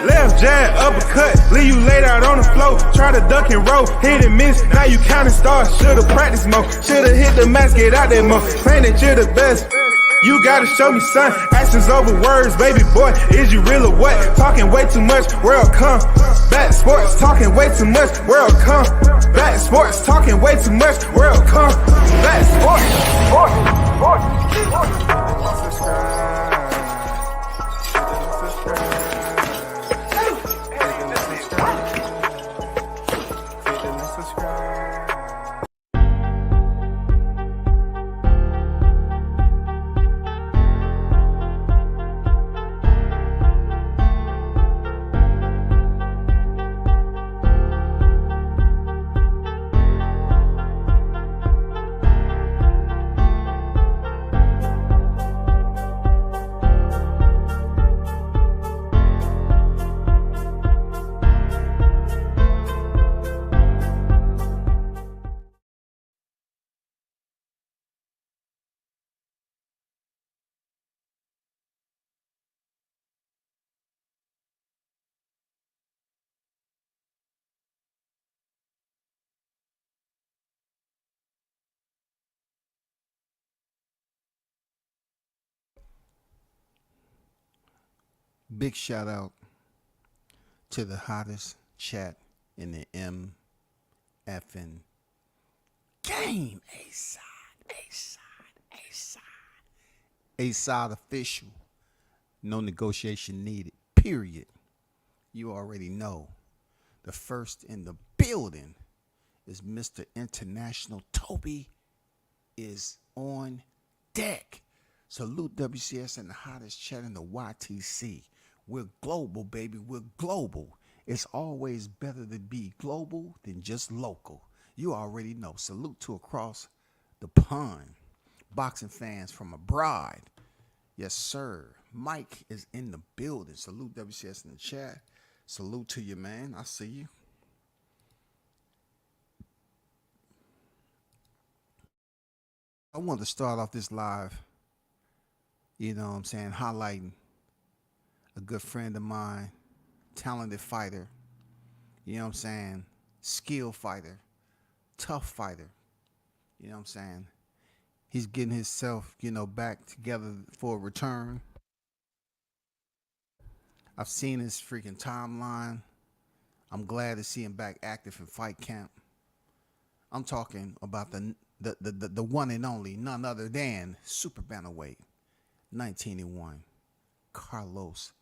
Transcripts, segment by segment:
Left jab, uppercut, leave you laid out on the floor. Try to duck and roll, hit and miss, now you counting stars. Should've practiced more, should've hit the mask, get out there more. Saying that you're the best, you gotta show me, son. Actions over words, baby boy, is you real or what? Talking way too much, world come. Back sports, talking way too much, world come. Back sports, talking way too much, world come. Back sports, Big shout out to the hottest chat in the MFN game. A-side official. No negotiation needed. Period. You already know. The first in the building is Mr. International. Toby is on deck. Salute WCS and the hottest chat in the YTC. We're global, baby. We're global. It's always better to be global than just local. You already know. Salute to across the pond. Boxing fans from abroad. Yes, sir. Mike is in the building. Salute WCS in the chat. Salute to you, man. I see you. I want to start off this live, you know what I'm saying, highlighting a good friend of mine, talented fighter, you know what I'm saying, skilled fighter, tough fighter, you know what I'm saying. He's getting himself, you know, back together for a return. I've seen his freaking timeline. I'm glad to see him back active in fight camp. I'm talking about the one and only, none other than super bantamweight, 1981, Carlos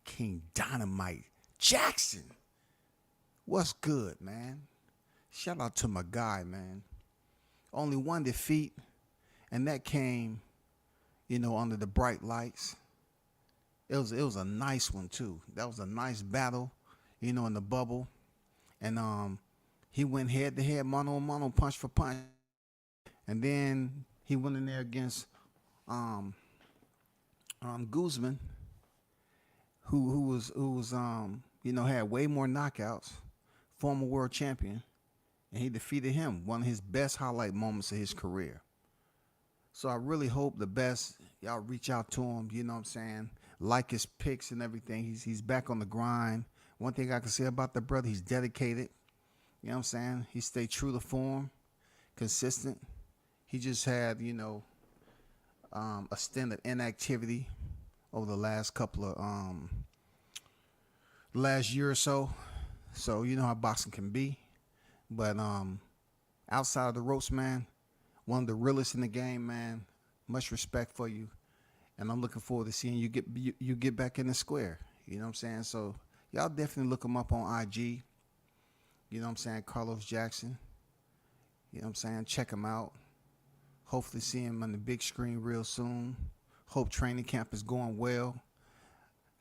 King Dynamite Jackson. What's good, man? Shout out to my guy, man. Only one defeat, and that came, you know, under the bright lights. It was a nice one too. That was a nice battle, you know, in the bubble, and he went head to head, mano a mano, punch for punch, and then he went in there against Guzman, who was you know, had way more knockouts, former world champion, and he defeated him, one of his best highlight moments of his career. So I really hope the best. Y'all reach out to him, you know what I'm saying? Like his picks and everything. He's back on the grind. One thing I can say about the brother, he's dedicated. You know what I'm saying? He stayed true to form, consistent. He just had, you know, a stint of inactivity over the last couple of last year or so. So you know how boxing can be. But outside of the ropes, man, one of the realest in the game, man. Much respect for you, and I'm looking forward to seeing you get back in the square. You know what I'm saying? So y'all definitely look him up on IG. You know what I'm saying? Carlos Jackson. You know what I'm saying? Check him out. Hopefully see him on the big screen real soon. Hope training camp is going well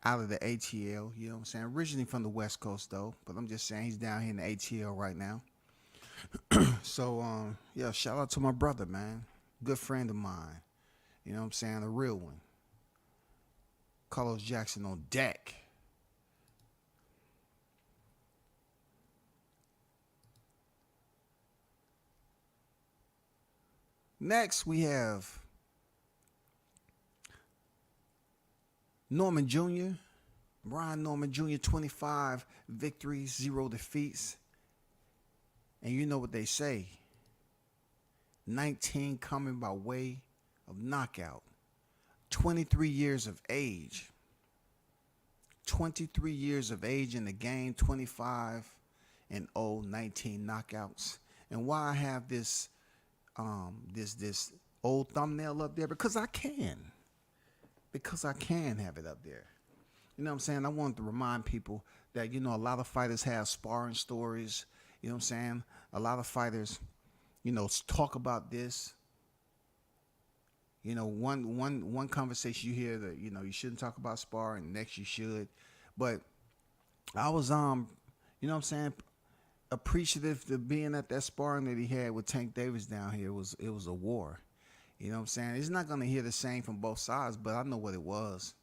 out of the ATL. You know what I'm saying? Originally from the West Coast, though. But I'm just saying he's down here in the ATL right now. So, yeah, shout out to my brother, man. Good friend of mine. You know what I'm saying? A real one. Carlos Jackson on deck. Next, we have Norman Jr., Brian Norman Jr., 25 victories, 0 defeats. And you know what they say, 19 coming by way of knockout. 23 years of age. 23 years of age in the game, 25 and 0, 19 knockouts. And why I have this this old thumbnail up there? Because I can. Because I can have it up there. You know what I'm saying? I wanted to remind people that, you know, a lot of fighters have sparring stories. You know what I'm saying? A lot of fighters, you know, talk about this. You know, one conversation you hear that, you know, you shouldn't talk about sparring, next you should. But I was you know what I'm saying, appreciative to being at that sparring that he had with Tank Davis down here. It was a war. You know what I'm saying? He's not gonna hear the same from both sides, but I know what it was.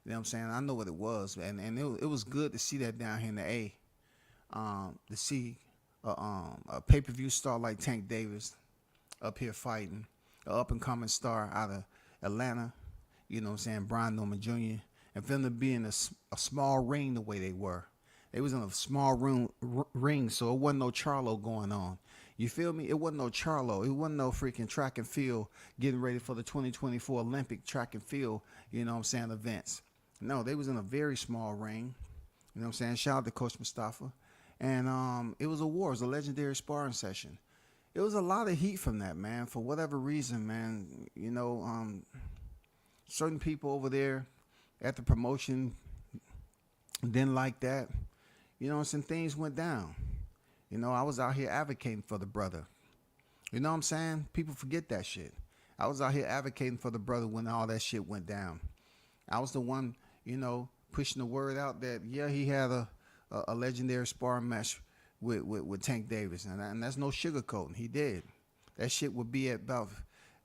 You know what I'm saying? I know what it was, and it was good to see that down here in the A. To see a pay-per-view star like Tank Davis up here fighting an up-and-coming star out of Atlanta, you know what I'm saying, Brian Norman Jr., and for them to be in a small ring the way they were. They was in a small ring, so it wasn't no Charlo going on. You feel me? It wasn't no Charlo. It wasn't no freaking track and field getting ready for the 2024 Olympic track and field, you know what I'm saying, events. No, they was in a very small ring. You know what I'm saying? Shout out to Coach Mustafa. And it was a war. It was a legendary sparring session. It was a lot of heat from that, man. For whatever reason, man, you know, certain people over there at the promotion didn't like that. You know, some things went down. You know, I was out here advocating for the brother. You know what I'm saying? People forget that shit. I was out here advocating for the brother when all that shit went down. I was the one, you know, pushing the word out that, yeah, he had a legendary sparring match with Tank Davis. And that's no sugarcoating. He did. That shit would be at about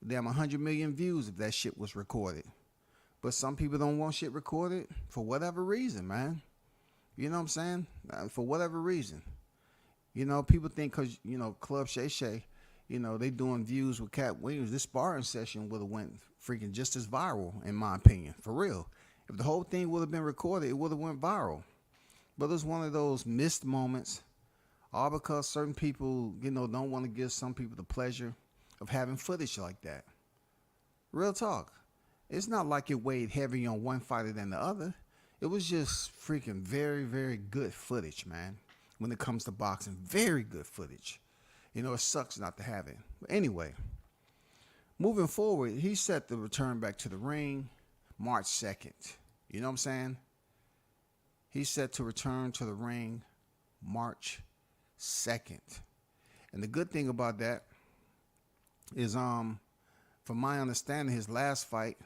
damn 100 million views if that shit was recorded. But some people don't want shit recorded for whatever reason, man. You know what I'm saying? For whatever reason. You know, people think because, you know, Club Shay Shay, you know, they doing views with Cat Williams. This sparring session would have went freaking just as viral, in my opinion. For real. If the whole thing would have been recorded, it would have went viral. But it's one of those missed moments, all because certain people, you know, don't want to give some people the pleasure of having footage like that. Real talk. It's not like it weighed heavy on one fighter than the other. It was just freaking very, very good footage, man. When it comes to boxing, very good footage. You know, it sucks not to have it. But anyway, moving forward, he's set to return back to the ring March 2nd. You know what I'm saying? He's set to return to the ring March 2nd. And the good thing about that is, from my understanding, his last fight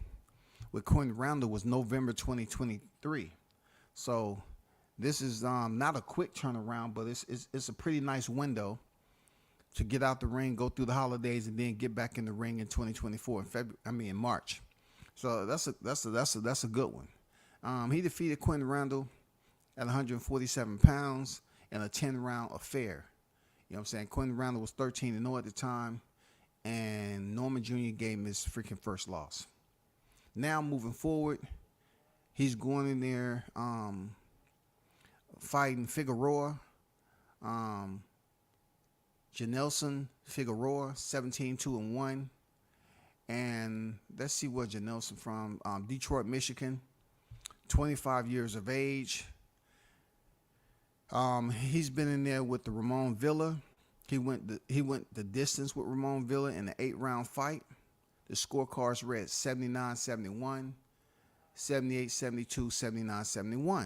with Quentin Randall was November 2023. So this is not a quick turnaround, but it's a pretty nice window to get out the ring, go through the holidays, and then get back in the ring in 2024 in March. So that's a good one. He defeated Quentin Randall at 147 pounds in a 10-round affair. You know what I'm saying? Quentin Randall was 13-0 at the time, and Norman Jr. gave him his freaking first loss. Now moving forward, he's going in there fighting Figueroa. Janelson Figueroa, 17-2-1. And let's see where Janelson from. Detroit, Michigan, 25 years of age. He's been in there with the Ramon Villa. He went the distance with Ramon Villa in an 8-round fight. The scorecards read 79-71, 78-72, 79-71. You know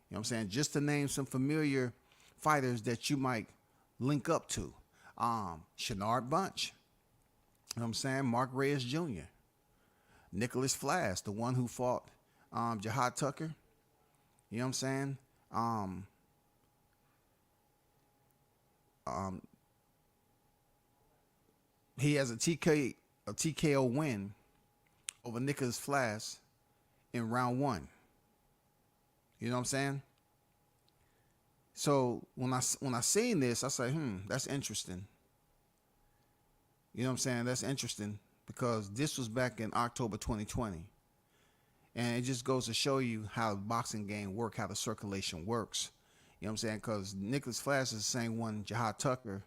what I'm saying? Just to name some familiar fighters that you might link up to. Shenard Bunch. You know what I'm saying? Mark Reyes Jr. Nicholas Flash, the one who fought Jihad Tucker. You know what I'm saying? He has a TKO win over Nicholas Flash in round 1. You know what I'm saying? So when I seen this, I say, that's interesting. You know what I'm saying? That's interesting because this was back in October 2020. And it just goes to show you how the boxing game work, how the circulation works. You know what I'm saying? Because Nicholas Flash is the same one, Jahad Tucker.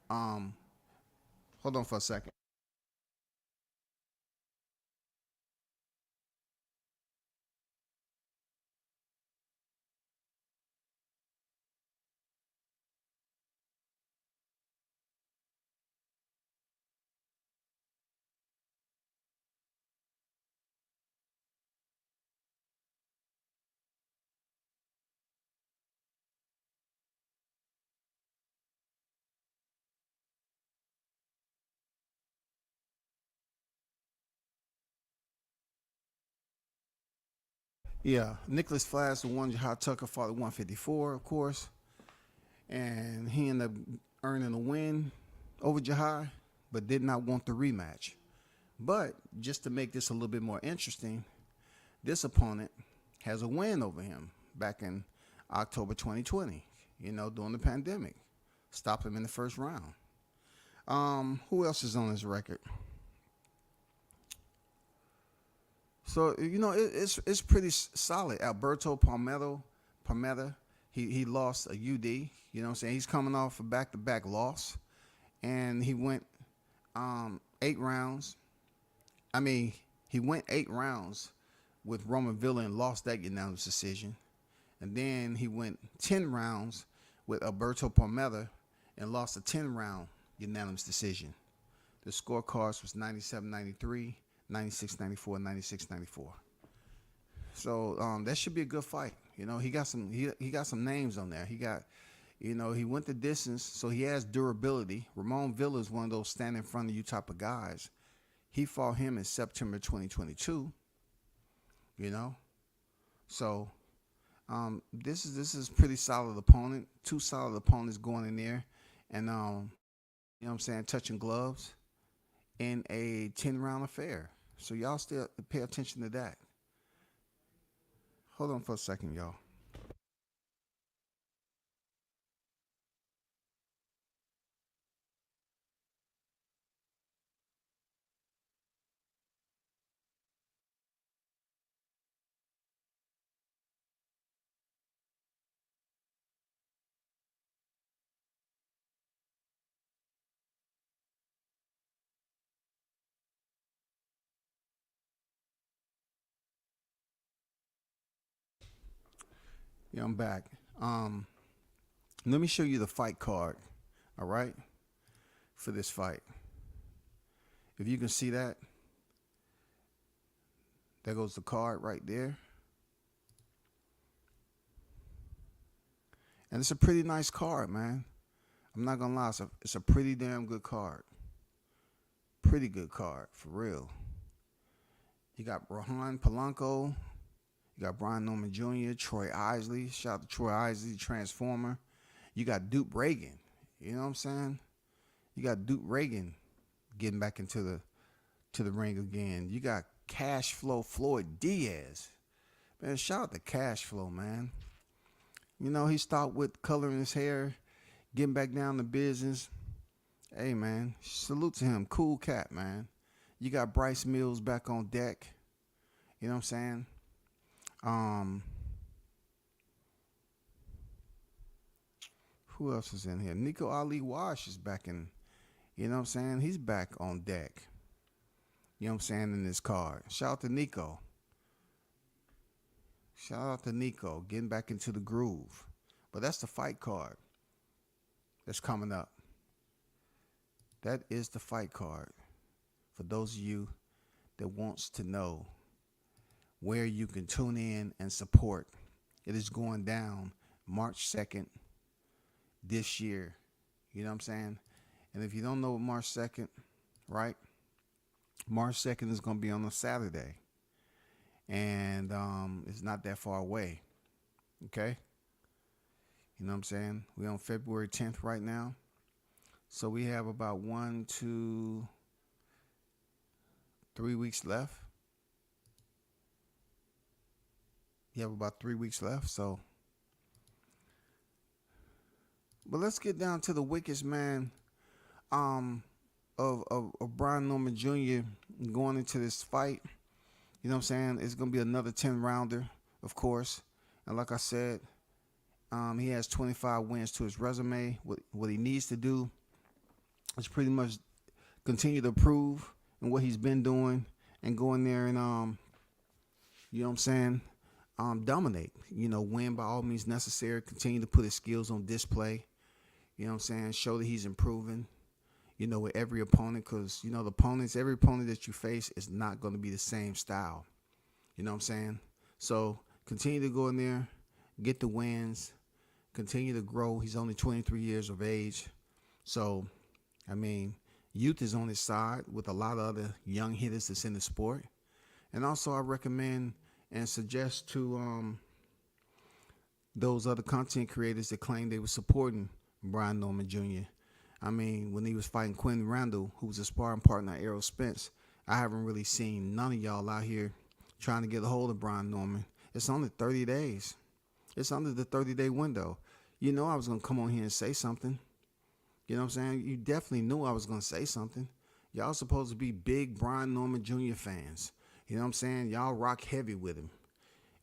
Um, Hold on for a second. Yeah, Nicholas Flash, the one Jahad Tucker fought at 154, of course. And he ended up earning a win over Jahad, but did not want the rematch. But just to make this a little bit more interesting, this opponent has a win over him back in October 2020, during the pandemic. Stopped him in the first round. Who else is on his record? So it's pretty solid. Alberto Palmetta, he lost a UD. You know what I'm saying? He's coming off a back-to-back loss, and he went 8 rounds. I mean, he went 8 rounds with Roman Villa and lost that unanimous decision, and then he went 10 rounds with Alberto Palmetta and lost a 10-round unanimous decision. The scorecards was 97-93, 96-94, 96-94. So that should be a good fight. He got some names on there. He went the distance, so he has durability. Ramon Villa is one of those stand in front of you type of guys. He fought him in September 2022. So this is pretty solid opponent. Two solid opponents going in there, and what I'm saying, touching gloves in a 10-round affair. So y'all still pay attention to that. Hold on for a second, y'all. Yeah, I'm back. Let me show you the fight card, all right, for this fight. If you can see that, there goes the card right there. And it's a pretty nice card, man. I'm not gonna lie, it's a pretty damn good card. Pretty good card, for real. You got Rohan Polanco, you got Brian Norman Jr., Troy Isley. Shout out to Troy Isley, Transformer. You got Duke Reagan. You know what I'm saying? You got Duke Reagan getting back into the ring again. You got Cash Flow Floyd Diaz. Man, shout out to Cash Flow, man. He stopped with coloring his hair, getting back down to business. Hey, man, salute to him. Cool cat, man. You got Bryce Mills back on deck. You know what I'm saying? Who else is in here? Nico Ali Wash is back in. You know what I'm saying? He's back on deck. You know what I'm saying? In this card. Shout out to Nico. Shout out to Nico getting back into the groove. But that's the fight card that's coming up. That is the fight card. For those of you that wants to know where you can tune in and support. It is going down March 2nd this year. You know what I'm saying? And if you don't know what March 2nd, right? March 2nd is going to be on a Saturday. And it's not that far away. Okay? You know what I'm saying? We're on February 10th right now. So we have about 1, 2, 3 weeks left. You have about 3 weeks left. So, but let's get down to the wickedest man of of Brian Norman Jr. going into this fight. You know what I'm saying? It's gonna be another 10-rounder, of course. And like I said, he has 25 wins to his resume. What he needs to do is pretty much continue to prove in what he's been doing and go in there and you know what I'm saying, dominate. You know, win by all means necessary. Continue to put his skills on display. You know what I'm saying? Show that he's improving. You know, with every opponent, because you know every opponent that you face is not going to be the same style. You know what I'm saying? So continue to go in there, get the wins, continue to grow. He's only 23 years of age, so I mean, youth is on his side with a lot of other young hitters that's in the sport. And also, I recommend and suggest to those other content creators that claim they were supporting Brian Norman Jr. I mean, when he was fighting Quinn Randall, who was a sparring partner at Errol Spence, I haven't really seen none of y'all out here trying to get a hold of Brian Norman. It's only 30 days. It's under the 30-day window. You know I was going to come on here and say something. You know what I'm saying? You definitely knew I was going to say something. Y'all supposed to be big Brian Norman Jr. fans. You know what I'm saying? Y'all rock heavy with him.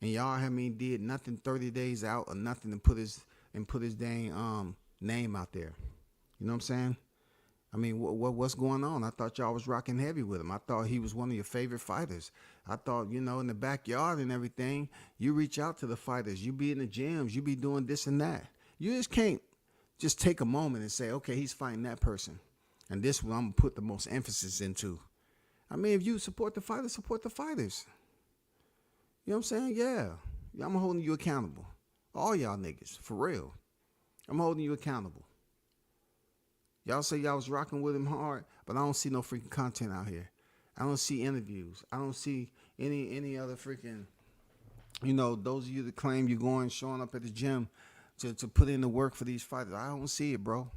And y'all, I mean, did nothing 30 days out or nothing to put his dang name out there. You know what I'm saying? I mean, what's going on? I thought y'all was rocking heavy with him. I thought he was one of your favorite fighters. I thought, you know, in the backyard and everything, you reach out to the fighters. You be in the gyms. You be doing this and that. You just can't just take a moment and say, okay, he's fighting that person. And this one I'm going to put the most emphasis into. I mean, if you support the fighters, support the fighters. You know what I'm saying? Yeah. I'm holding you accountable. All y'all niggas, for real. I'm holding you accountable. Y'all say y'all was rocking with him hard, but I don't see no freaking content out here. I don't see interviews. I don't see any other freaking, you know, those of you that claim you're going, showing up at the gym to put in the work for these fighters. I don't see it, bro.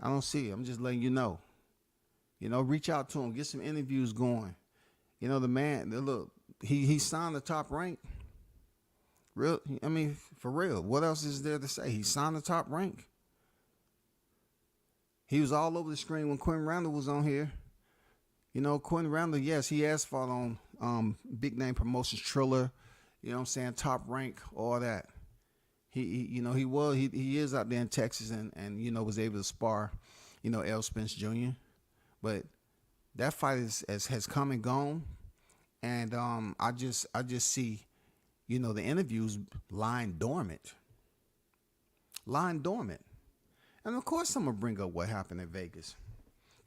I don't see it. I'm just letting you know. You know, reach out to him. Get some interviews going. You know, the man, look, he signed the Top Rank. Real, I mean, for real. What else is there to say? He signed the Top Rank. He was all over the screen when Quinn Randall was on here. You know, Quinn Randall, yes, he has fought on big name promotions, Triller, you know what I'm saying, Top Rank, all that. He is out there in Texas and you know, was able to spar, you know, Errol Spence Jr. But that fight has come and gone. And I just see, you know, the interviews lying dormant. And of course I'm gonna bring up what happened in Vegas.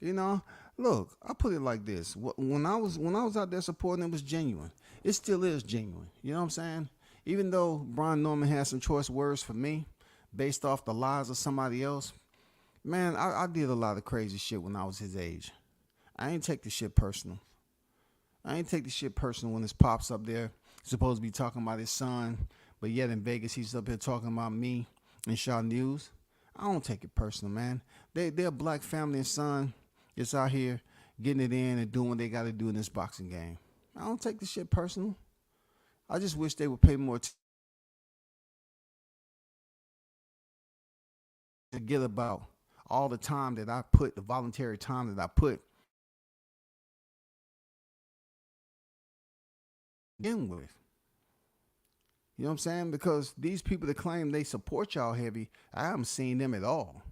You know, look, I put it like this: when I was out there supporting, it was genuine. It still is genuine. You know what I'm saying? Even though Brian Norman has some choice words for me, based off the lies of somebody else, man, I did a lot of crazy shit when I was his age. I ain't take the shit personal. When this pops up there, supposed to be talking about his son, but yet in Vegas he's up here talking about me and Shaw News. I don't take it personal, man. They're a black family and son that's out here getting it in and doing what they got to do in this boxing game. I don't take the shit personal. I just wish they would pay more attention to get about all the time that I put, the voluntary time that I put in with. You know what I'm saying? Because these people that claim they support y'all heavy, I haven't seen them at all.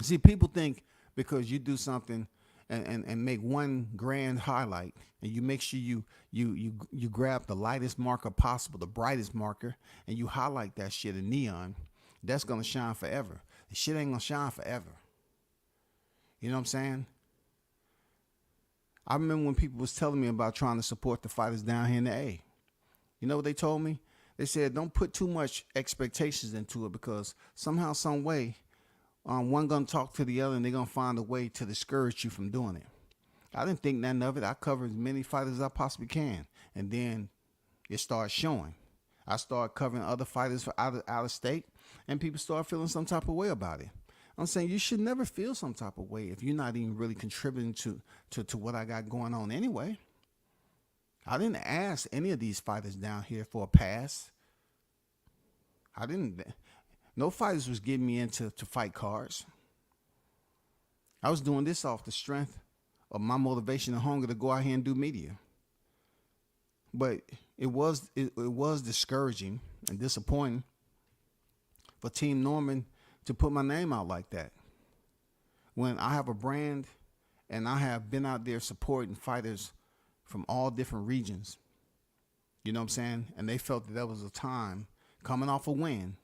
See, people think because you do something and make one grand highlight and you make sure you grab the lightest marker possible, the brightest marker, and you highlight that shit in neon, that's going to shine forever. The shit ain't going to shine forever. You know what I'm saying? I remember when people was telling me about trying to support the fighters down here in the A. You know what they told me? They said, don't put too much expectations into it because somehow, some way, one going to talk to the other and they're going to find a way to discourage you from doing it. I didn't think nothing of it. I covered as many fighters as I possibly can. And then it started showing. I started covering other fighters for out of state and people started feeling some type of way about it. I'm saying you should never feel some type of way if you're not even really contributing to what I got going on anyway. I didn't ask any of these fighters down here for a pass. I didn't. No fighters was getting me into fight cards. I was doing this off the strength of my motivation and hunger to go out here and do media. But it was discouraging and disappointing for Team Norman to put my name out like that. When I have a brand and I have been out there supporting fighters from all different regions, you know what I'm saying? And they felt that was a time coming off a win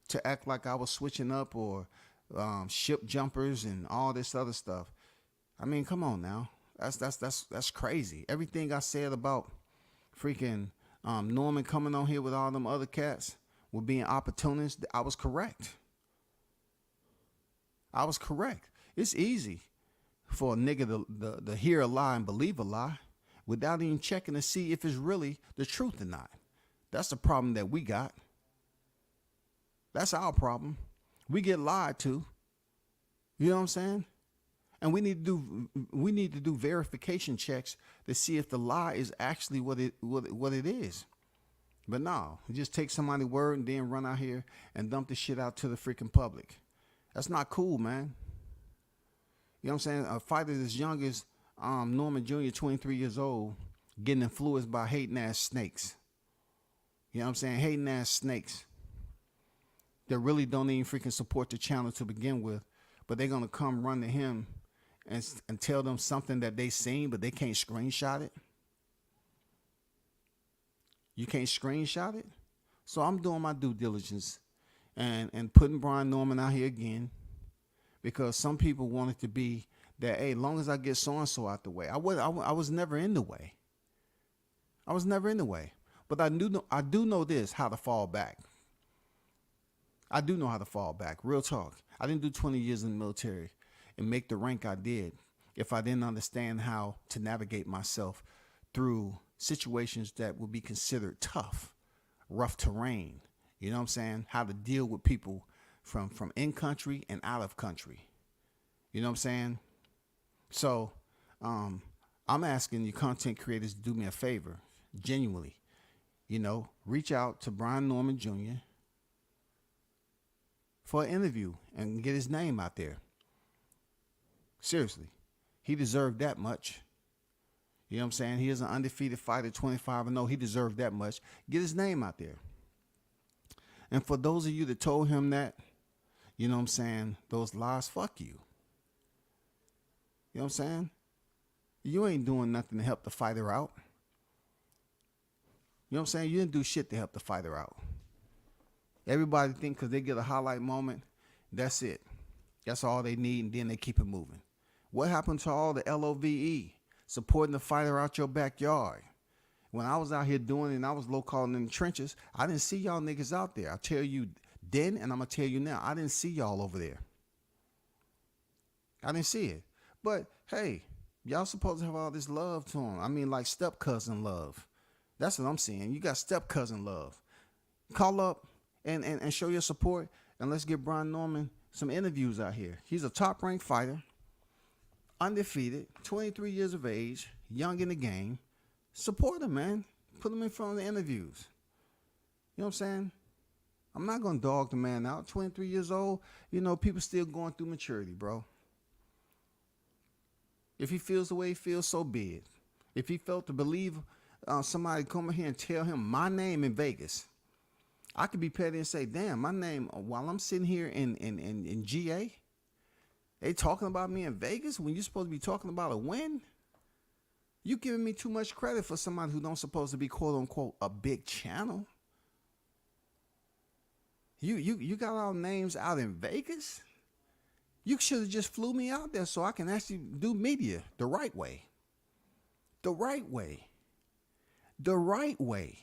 to act like I was switching up or ship jumpers and all this other stuff. I mean, come on now. That's crazy. Everything I said about freaking Norman coming on here with all them other cats with being opportunists, I was correct. I was correct. It's easy for a nigga to hear a lie and believe a lie without even checking to see if it's really the truth or not. That's the problem that we got. That's our problem. We get lied to. You know what I'm saying? And we need to do verification checks to see if the lie is actually what it is. But no, you just take somebody's word and then run out here and dump the shit out to the freaking public. That's not cool, man. You know what I'm saying? A fighter as young as Norman Jr., 23 years old, getting influenced by hating ass snakes. You know what I'm saying? Hating ass snakes that really don't even freaking support the channel to begin with, but they're gonna come run to him and tell them something that they seen, but they can't screenshot it. You can't screenshot it? So I'm doing my due diligence and putting Brian Norman out here again, because some people want it to be that, hey, as long as I get so-and-so out the way. I was never in the way. I was never in the way. But I do know this, how to fall back. I do know how to fall back. Real talk. I didn't do 20 years in the military and make the rank I did if I didn't understand how to navigate myself through situations that would be considered tough, rough terrain. You know what I'm saying? How to deal with people from in country and out of country. You know what I'm saying? So I'm asking you content creators to do me a favor, genuinely. You know, reach out to Brian Norman Jr. for an interview and get his name out there. Seriously, he deserved that much. You know what I'm saying? He is an undefeated fighter, 25-0. He deserved that much. Get his name out there. And for those of you that told him that, you know what I'm saying, those lies, fuck you. You know what I'm saying? You ain't doing nothing to help the fighter out. You know what I'm saying? You didn't do shit to help the fighter out. Everybody think because they get a highlight moment, that's it. That's all they need, and then they keep it moving. What happened to all the LOVE, supporting the fighter out your backyard? When I was out here doing it and I was low-calling in the trenches, I didn't see y'all niggas out there. I tell you then, and I'm going to tell you now, I didn't see y'all over there. I didn't see it. But, hey, y'all supposed to have all this love to him. I mean, like step-cousin love. That's what I'm seeing. You got step-cousin love. Call up and show your support, and let's get Brian Norman some interviews out here. He's a top-ranked fighter, undefeated, 23 years of age, young in the game. Support him, man. Put him in front of the interviews. You know what I'm saying? I'm not going to dog the man out. 23 years old, you know, people still going through maturity, bro. If he feels the way he feels, so be it. If he felt to believe somebody come in here and tell him my name in Vegas, I could be petty and say, damn, my name, while I'm sitting here in GA, they talking about me in Vegas when you're supposed to be talking about a win? You giving me too much credit for somebody who don't supposed to be, quote unquote, a big channel. You got our names out in Vegas? You should have just flew me out there so I can actually do media the right way. The right way. The right way.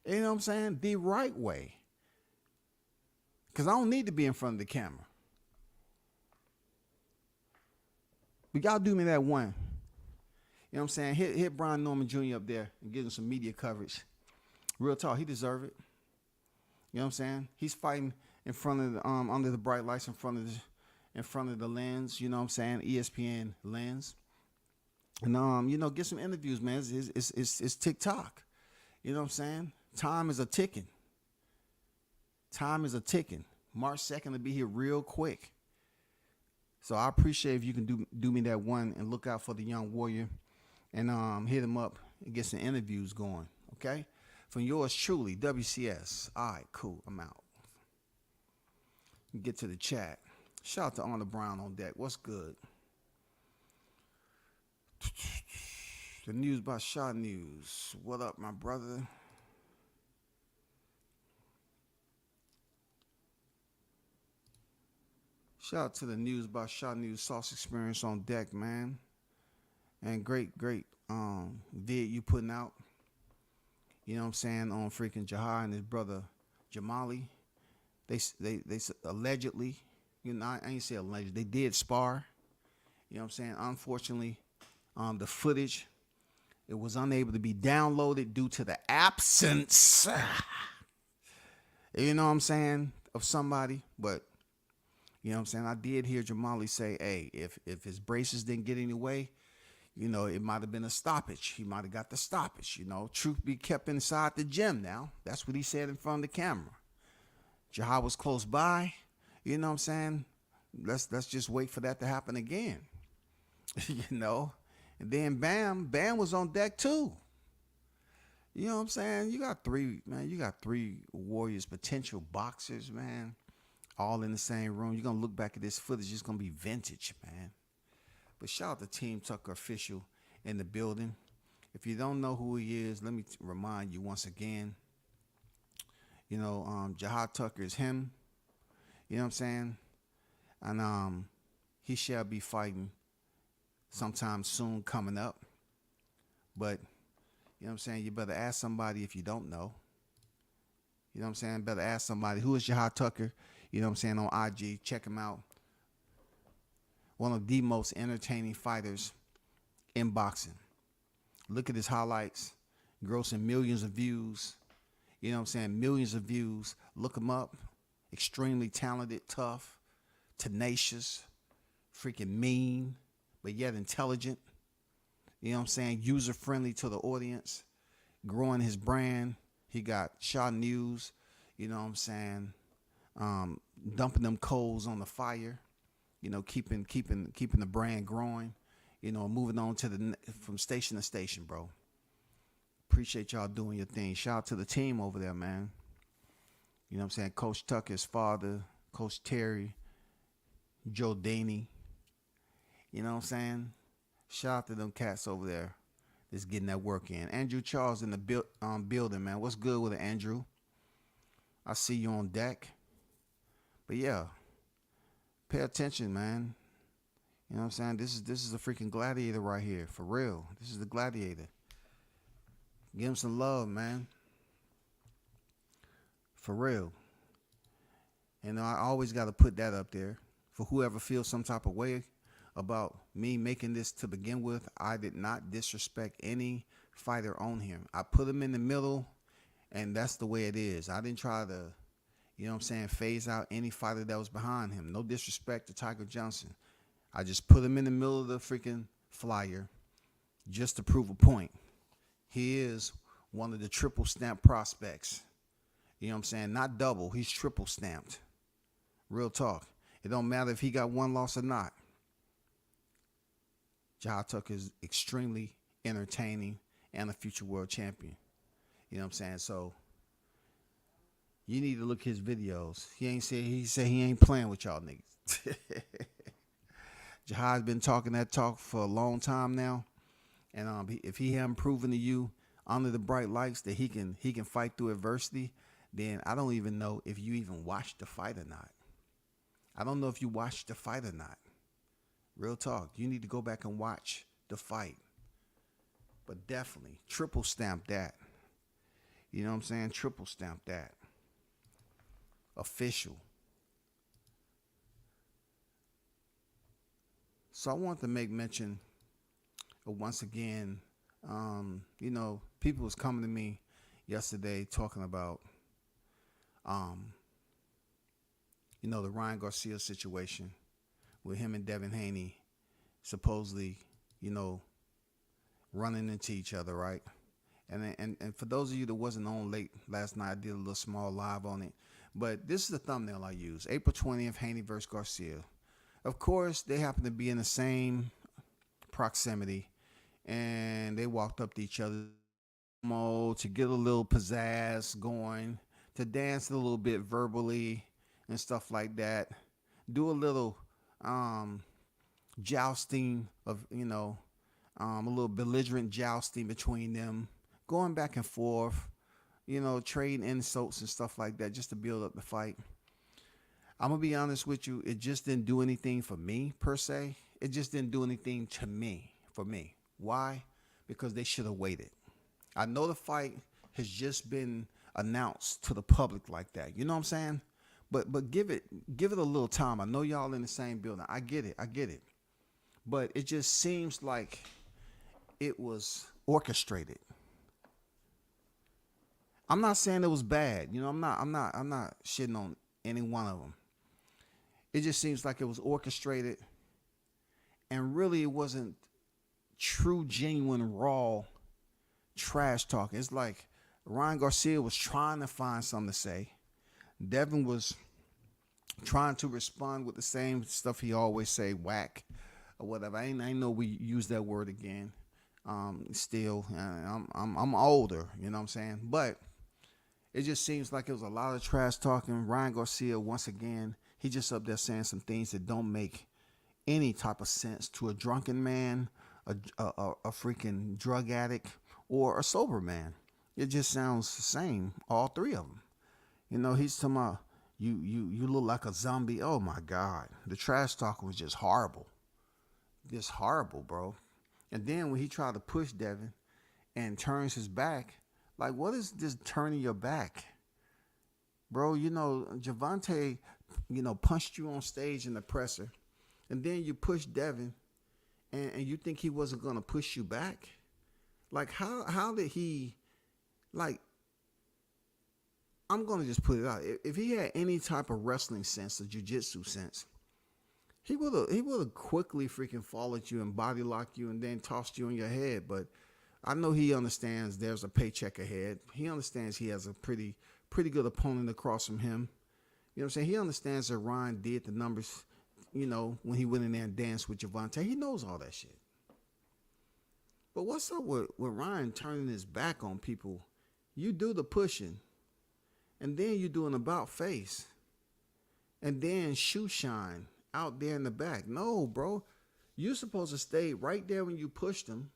You know what I'm saying? The right way. Because I don't need to be in front of the camera. But y'all do me that one. You know what I'm saying? Hit Brian Norman Jr. up there and give him some media coverage. Real talk, he deserve it. You know what I'm saying? He's fighting in front of the, under the bright lights in front of the lens, you know what I'm saying? ESPN lens. And you know, get some interviews, man. It's TikTok. You know what I'm saying? Time is a ticking. Time is a ticking. March 2nd will be here real quick. So I appreciate if you can do me that one and look out for the young warrior and hit him up and get some interviews going. Okay? From yours truly, WCS. All right, cool. I'm out. Get to the chat. Shout out to Arnold Brown on deck. What's good? The news by Shaw News. What up, my brother? Shout out to the news by Shaw News. Sauce Experience on deck, man. And great vid you putting out. You know what I'm saying? On freaking Jahar and his brother Jamali. They allegedly, you know, I ain't say alleged. They did spar. You know what I'm saying? Unfortunately, the footage, it was unable to be downloaded due to the absence, you know what I'm saying, of somebody. But, you know what I'm saying, I did hear Jamali say, hey, if his braces didn't get any way, you know, it might have been a stoppage. He might have got the stoppage, you know. Truth be kept inside the gym now. That's what he said in front of the camera. Jahar was close by, you know what I'm saying? Let's just wait for that to happen again, you know? And then Bam was on deck too. You know what I'm saying? You got three Warriors, potential boxers, man, all in the same room. You're going to look back at this footage, it's going to be vintage, man. But shout out to Team Tucker Official in the building. If you don't know who he is, let me remind you once again. You know, Jahar Tucker is him. You know what I'm saying? And he shall be fighting sometime soon coming up. But, you know what I'm saying, you better ask somebody if you don't know. You know what I'm saying? Better ask somebody. Who is Jahar Tucker? You know what I'm saying? On IG. Check him out. One of the most entertaining fighters in boxing. Look at his highlights. Grossing millions of views. You know what I'm saying? Millions of views. Look him up. Extremely talented, tough, tenacious, freaking mean, but yet intelligent. You know what I'm saying? User-friendly to the audience. Growing his brand. He got Shaw News. You know what I'm saying? Dumping them coals on the fire. You know, keeping the brand growing. You know, moving on to from station to station, bro. Appreciate y'all doing your thing. Shout out to the team over there, man. You know what I'm saying? Coach Tucker's father, Coach Terry, Joe Daney. You know what I'm saying? Shout out to them cats over there that's getting that work in. Andrew Charles in the building, man. What's good with it, Andrew? I see you on deck. But yeah, pay attention, man. You know what I'm saying? This is a freaking gladiator right here, for real. This is the gladiator. Give him some love, man. For real. And I always got to put that up there. For whoever feels some type of way about me making this to begin with, I did not disrespect any fighter on him. I put him in the middle, and that's the way it is. I didn't try to, you know what I'm saying, phase out any fighter that was behind him. No disrespect to Tiger Johnson. I just put him in the middle of the freaking flyer just to prove a point. He is one of the triple stamp prospects. You know what I'm saying? Not double. He's triple stamped. Real talk. It don't matter if he got one loss or not. Jahar Tucker is extremely entertaining and a future world champion. You know what I'm saying? So you need to look at his videos. He said he ain't playing with y'all niggas. Jahar's been talking that talk for a long time now. And if he haven't proven to you under the bright lights that he can fight through adversity, then I don't even know if you even watched the fight or not. I don't know if you watched the fight or not. Real talk. You need to go back and watch the fight. But definitely, triple stamp that. You know what I'm saying? Triple stamp that. Official. So I want to make mention once again, you know, people was coming to me yesterday talking about, you know, the Ryan Garcia situation with him and Devin Haney supposedly, you know, running into each other, right? And for those of you that wasn't on late last night, I did a little small live on it. But this is the thumbnail I use. April 20th, Haney versus Garcia. Of course, they happen to be in the same proximity, and they walked up to each other to get a little pizzazz going, to dance a little bit verbally and stuff like that. Do a little jousting of, a little belligerent jousting between them, going back and forth, trading insults and stuff like that just to build up the fight. I'm going to be honest with you. It just didn't do anything for me, per se. It just didn't do anything to me, for me. Why? Because they should have waited. I know the fight has just been announced to the public like that. You know what I'm saying? But give it a little time. I know y'all in the same building. I get it. But it just seems like it was orchestrated. I'm not saying it was bad. I'm not shitting on any one of them. It just seems like it was orchestrated, and really it wasn't true, genuine, raw trash talking. It's like Ryan Garcia was trying to find something to say. Devin was trying to respond with the same stuff he always say, whack or whatever. I know we use that word again. Still, I'm older, you know what I'm saying? But it just seems like it was a lot of trash talking. Ryan Garcia, once again, he just up there saying some things that don't make any type of sense to a drunken man, a freaking drug addict, or a sober man. It just sounds the same, all three of them. He's talking about, you look like a zombie. Oh my God. The trash talking was just horrible. Just horrible, bro. And then when he tried to push Devin and turns his back, like, what is this turning your back? Bro, Gervonta, punched you on stage in the presser, and then you push Devin, and you think he wasn't going to push you back? Like, how did he, like, I'm going to just put it out. If he had any type of wrestling sense or jiu-jitsu sense, he would have quickly freaking followed you and body locked you and then tossed you on your head. But I know he understands there's a paycheck ahead. He understands he has a pretty good opponent across from him. You know what I'm saying? He understands that Ryan did the numbers, when he went in there and danced with Gervonta. He knows all that shit. But what's up with Ryan turning his back on people? You do the pushing, and then you do an about face, and then shoe shine out there in the back. No, bro. You're supposed to stay right there when you pushed him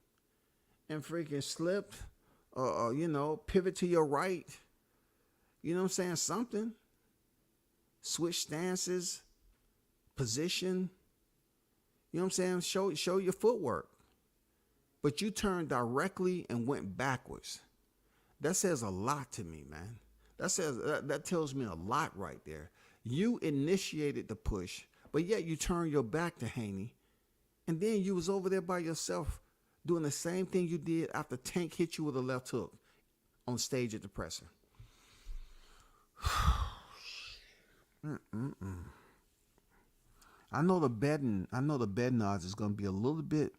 and freaking slipped, pivot to your right. You know what I'm saying? Something. Switch stances, position. You know what I'm saying? Show your footwork. But you turned directly and went backwards. That says a lot to me, man. That tells me a lot right there. You initiated the push, but yet you turned your back to Haney, and then you was over there by yourself doing the same thing you did after Tank hit you with a left hook on stage at the presser. I know the betting odds is going to be a little bit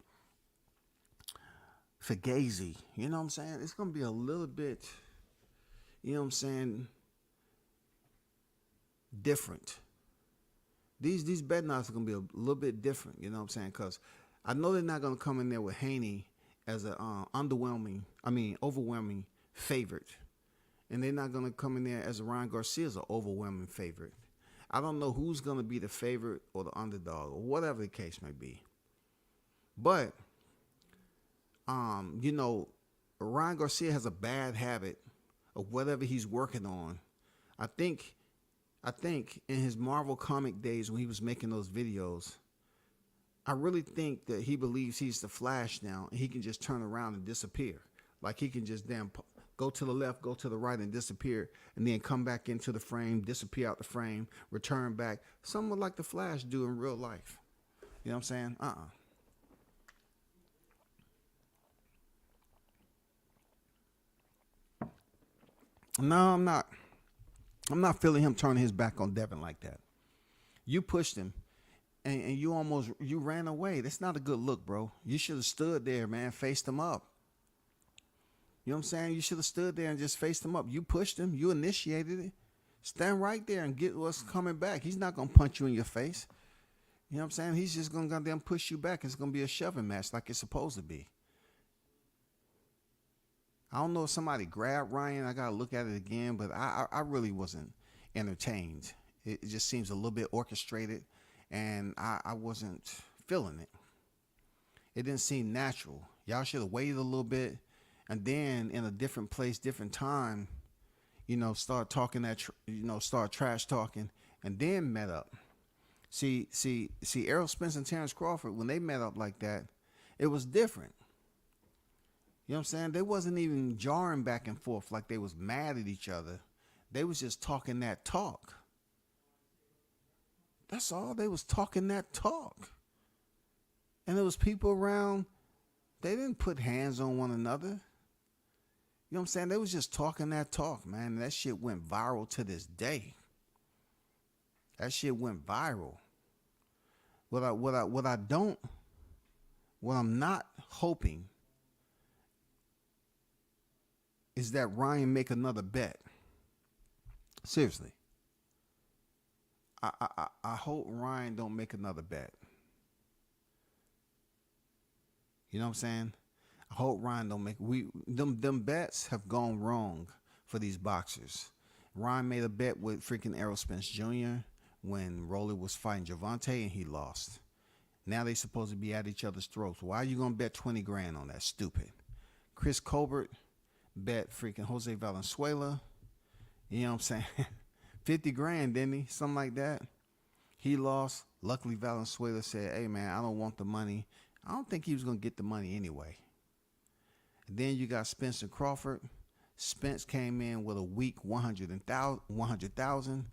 fugazi. You know what I'm saying? It's going to be a little bit, you know what I'm saying, different. These betting odds are going to be a little bit different, you know what I'm saying? Because I know they're not going to come in there with Haney as an overwhelming favorite. And they're not going to come in there as Ryan Garcia as an overwhelming favorite. I don't know who's going to be the favorite or the underdog or whatever the case may be. But, Ryan Garcia has a bad habit of whatever he's working on. I think in his Marvel comic days when he was making those videos, I really think that he believes he's the Flash now and he can just turn around and disappear. Like he can just go to the left, go to the right and disappear, and then come back into the frame, disappear out the frame, return back. Somewhat like the Flash do in real life. You know what I'm saying? No, I'm not. I'm not feeling him turning his back on Devin like that. You pushed him, and you ran away. That's not a good look, bro. You should have stood there, man, faced him up. You know what I'm saying? You should have stood there and just faced him up. You pushed him. You initiated it. Stand right there and get what's coming back. He's not gonna punch you in your face. You know what I'm saying? He's just gonna goddamn push you back. It's gonna be a shoving match like it's supposed to be. I don't know if somebody grabbed Ryan. I gotta look at it again, but I really wasn't entertained. It just seems a little bit orchestrated, and I wasn't feeling it. It didn't seem natural. Y'all should have waited a little bit, and then in a different place, different time, start talking start trash talking, and then met up. See, Errol Spence and Terrence Crawford, when they met up like that, it was different. You know what I'm saying? They wasn't even jarring back and forth like they was mad at each other. They was just talking that talk. That's all. They was talking that talk. And there was people around. They didn't put hands on one another. You know what I'm saying? They was just talking that talk, man. And that shit went viral to this day. That shit went viral. What I'm not hoping is that Ryan make another bet. Seriously. I hope Ryan don't make another bet. You know what I'm saying? I hope Ryan don't make them bets have gone wrong for these boxers. Ryan made a bet with freaking Errol Spence Jr. when Rolly was fighting Gervonta and he lost. Now they supposed to be at each other's throats. Why are you gonna bet 20 grand on that? Stupid. Chris Colbert bet freaking Jose Valenzuela. You know what I'm saying? 50 grand, didn't he? Something like that. He lost. Luckily, Valenzuela said, hey, man, I don't want the money. I don't think he was going to get the money anyway. And then you got Spence and Crawford. Spence came in with a weak 100,000,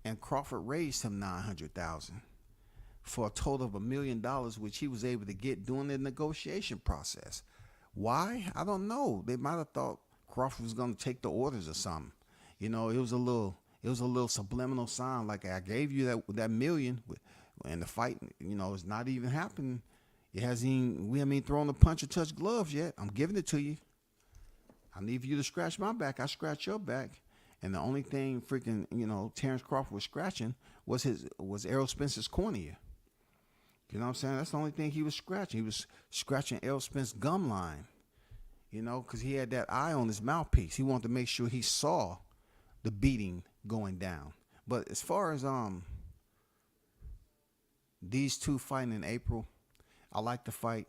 and Crawford raised him 900,000 for a total of $1 million, which he was able to get during the negotiation process. Why? I don't know. They might have thought Crawford was going to take the orders or something. It was a little subliminal sign, like I gave you that million, and the fight, it's not even happening. We haven't even thrown a punch or touched gloves yet. I'm giving it to you. I need you to scratch my back. I scratch your back. And the only thing freaking, Terrence Crawford was scratching was Errol Spence's cornea. You know what I'm saying? That's the only thing he was scratching. He was scratching Errol Spence's gum line, because he had that eye on his mouthpiece. He wanted to make sure he saw the beating going down. But as far as these two fighting in April, I like the fight.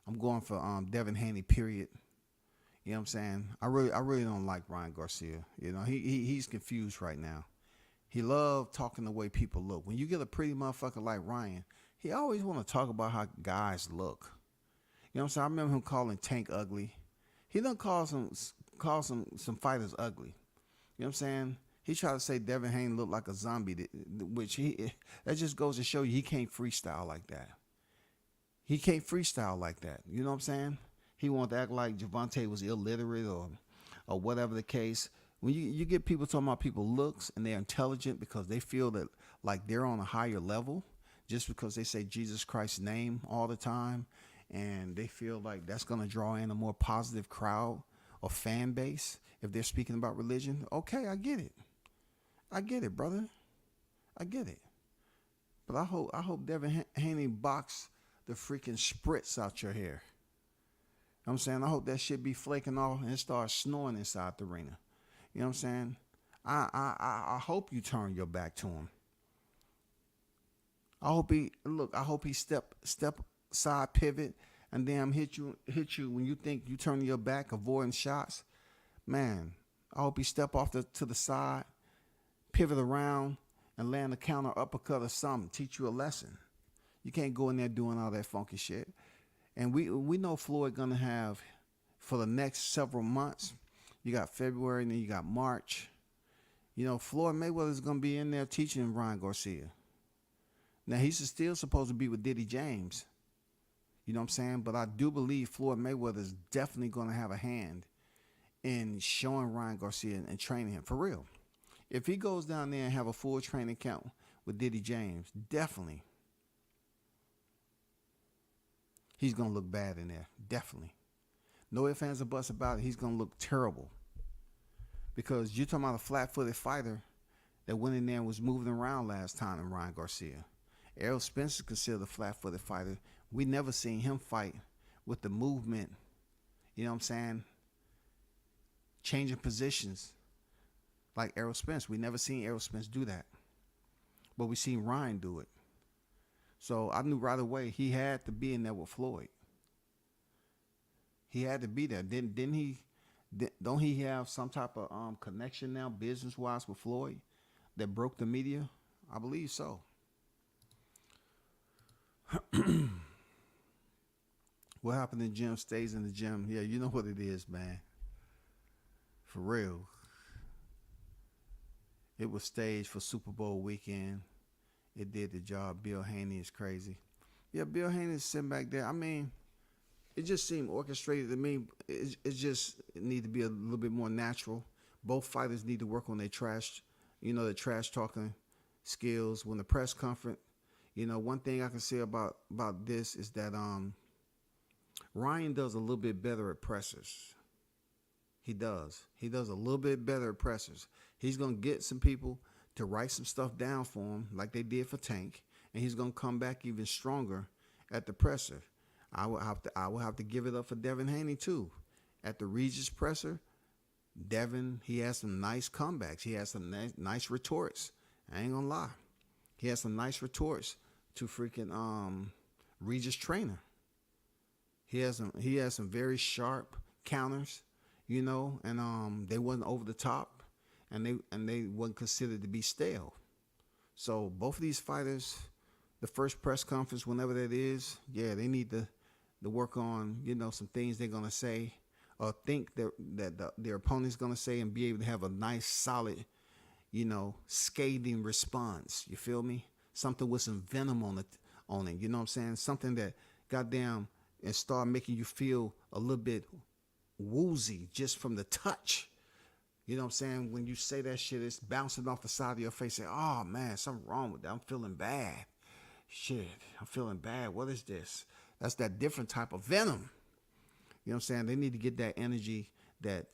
I'm going for Devin Haney, period. You know what I'm saying? I really don't like Ryan Garcia. He's confused right now. He loves talking the way people look. When you get a pretty motherfucker like Ryan, he always want to talk about how guys look. You know what I'm saying? I remember him calling Tank ugly. He done call some fighters ugly. You know what I'm saying? He tried to say Devin Haney looked like a zombie, that just goes to show you he can't freestyle like that. He can't freestyle like that. You know what I'm saying? He wanted to act like Gervonta was illiterate or whatever the case. When you get people talking about people looks and they're intelligent because they feel that like they're on a higher level just because they say Jesus Christ's name all the time, and they feel like that's going to draw in a more positive crowd or fan base if they're speaking about religion. Okay, I get it. I get it, brother. I get it. But I hope Devin Haney box the freaking spritz out your hair. You know what I'm saying? I hope that shit be flaking off and it starts snoring inside the arena. You know what I'm saying? I hope you turn your back to him. I hope he step side pivot and then hit you when you think you turn your back, avoiding shots. Man, I hope he step off to the side, pivot around, and land a counter uppercut or something. Teach you a lesson. You can't go in there doing all that funky shit. And we know Floyd gonna have for the next several months. You got February and then you got March. Floyd Mayweather's gonna be in there teaching Ryan Garcia. Now he's still supposed to be with Diddy James. You know what I'm saying? But I do believe Floyd Mayweather is definitely gonna have a hand in showing Ryan Garcia and training him for real. If he goes down there and have a full training camp with Diddy James, definitely he's going to look bad in there. Definitely. No ifs, ands, or buts about it. He's going to look terrible. Because you're talking about a flat-footed fighter that went in there and was moving around last time than Ryan Garcia. Errol Spence is considered a flat-footed fighter. We never seen him fight with the movement, you know what I'm saying, changing positions like Errol Spence. We never seen Errol Spence do that. But we seen Ryan do it. So I knew right away he had to be in there with Floyd. He had to be there. Didn't he? Don't he have some type of connection now, business-wise, with Floyd that broke the media? I believe so. What happened in the gym stays in the gym. Yeah, you know what it is, man. For real. It was staged for Super Bowl weekend. It did the job. Bill Haney is crazy. Yeah, Bill Haney is sitting back there. I mean, it just seemed orchestrated to me. It just need to be a little bit more natural. Both fighters need to work on their trash, their trash talking skills. When the press conference, one thing I can say about this is that Ryan does a little bit better at pressers. He does. He does a little bit better at pressers. He's gonna get some people to write some stuff down for him, like they did for Tank, and he's gonna come back even stronger at the presser. I will have to give it up for Devin Haney too. At the Regis presser, Devin, he has some nice comebacks. He has some nice retorts. I ain't gonna lie. He has some nice retorts to freaking Regis Trainer. He has some very sharp counters, and they wasn't over the top, and they wasn't considered to be stale. So both of these fighters, the first press conference, whenever that is, yeah, they need to work on, some things they're gonna say or think that their opponent's gonna say, and be able to have a nice, solid, scathing response. You feel me? Something with some venom on it. You know what I'm saying? Something that goddamn and start making you feel a little bit woozy just from the touch. You know what I'm saying? When you say that shit, it's bouncing off the side of your face. Say, oh man, something wrong with that. I'm feeling bad. Shit, I'm feeling bad. What is this? That's that different type of venom. You know what I'm saying? They need to get that energy that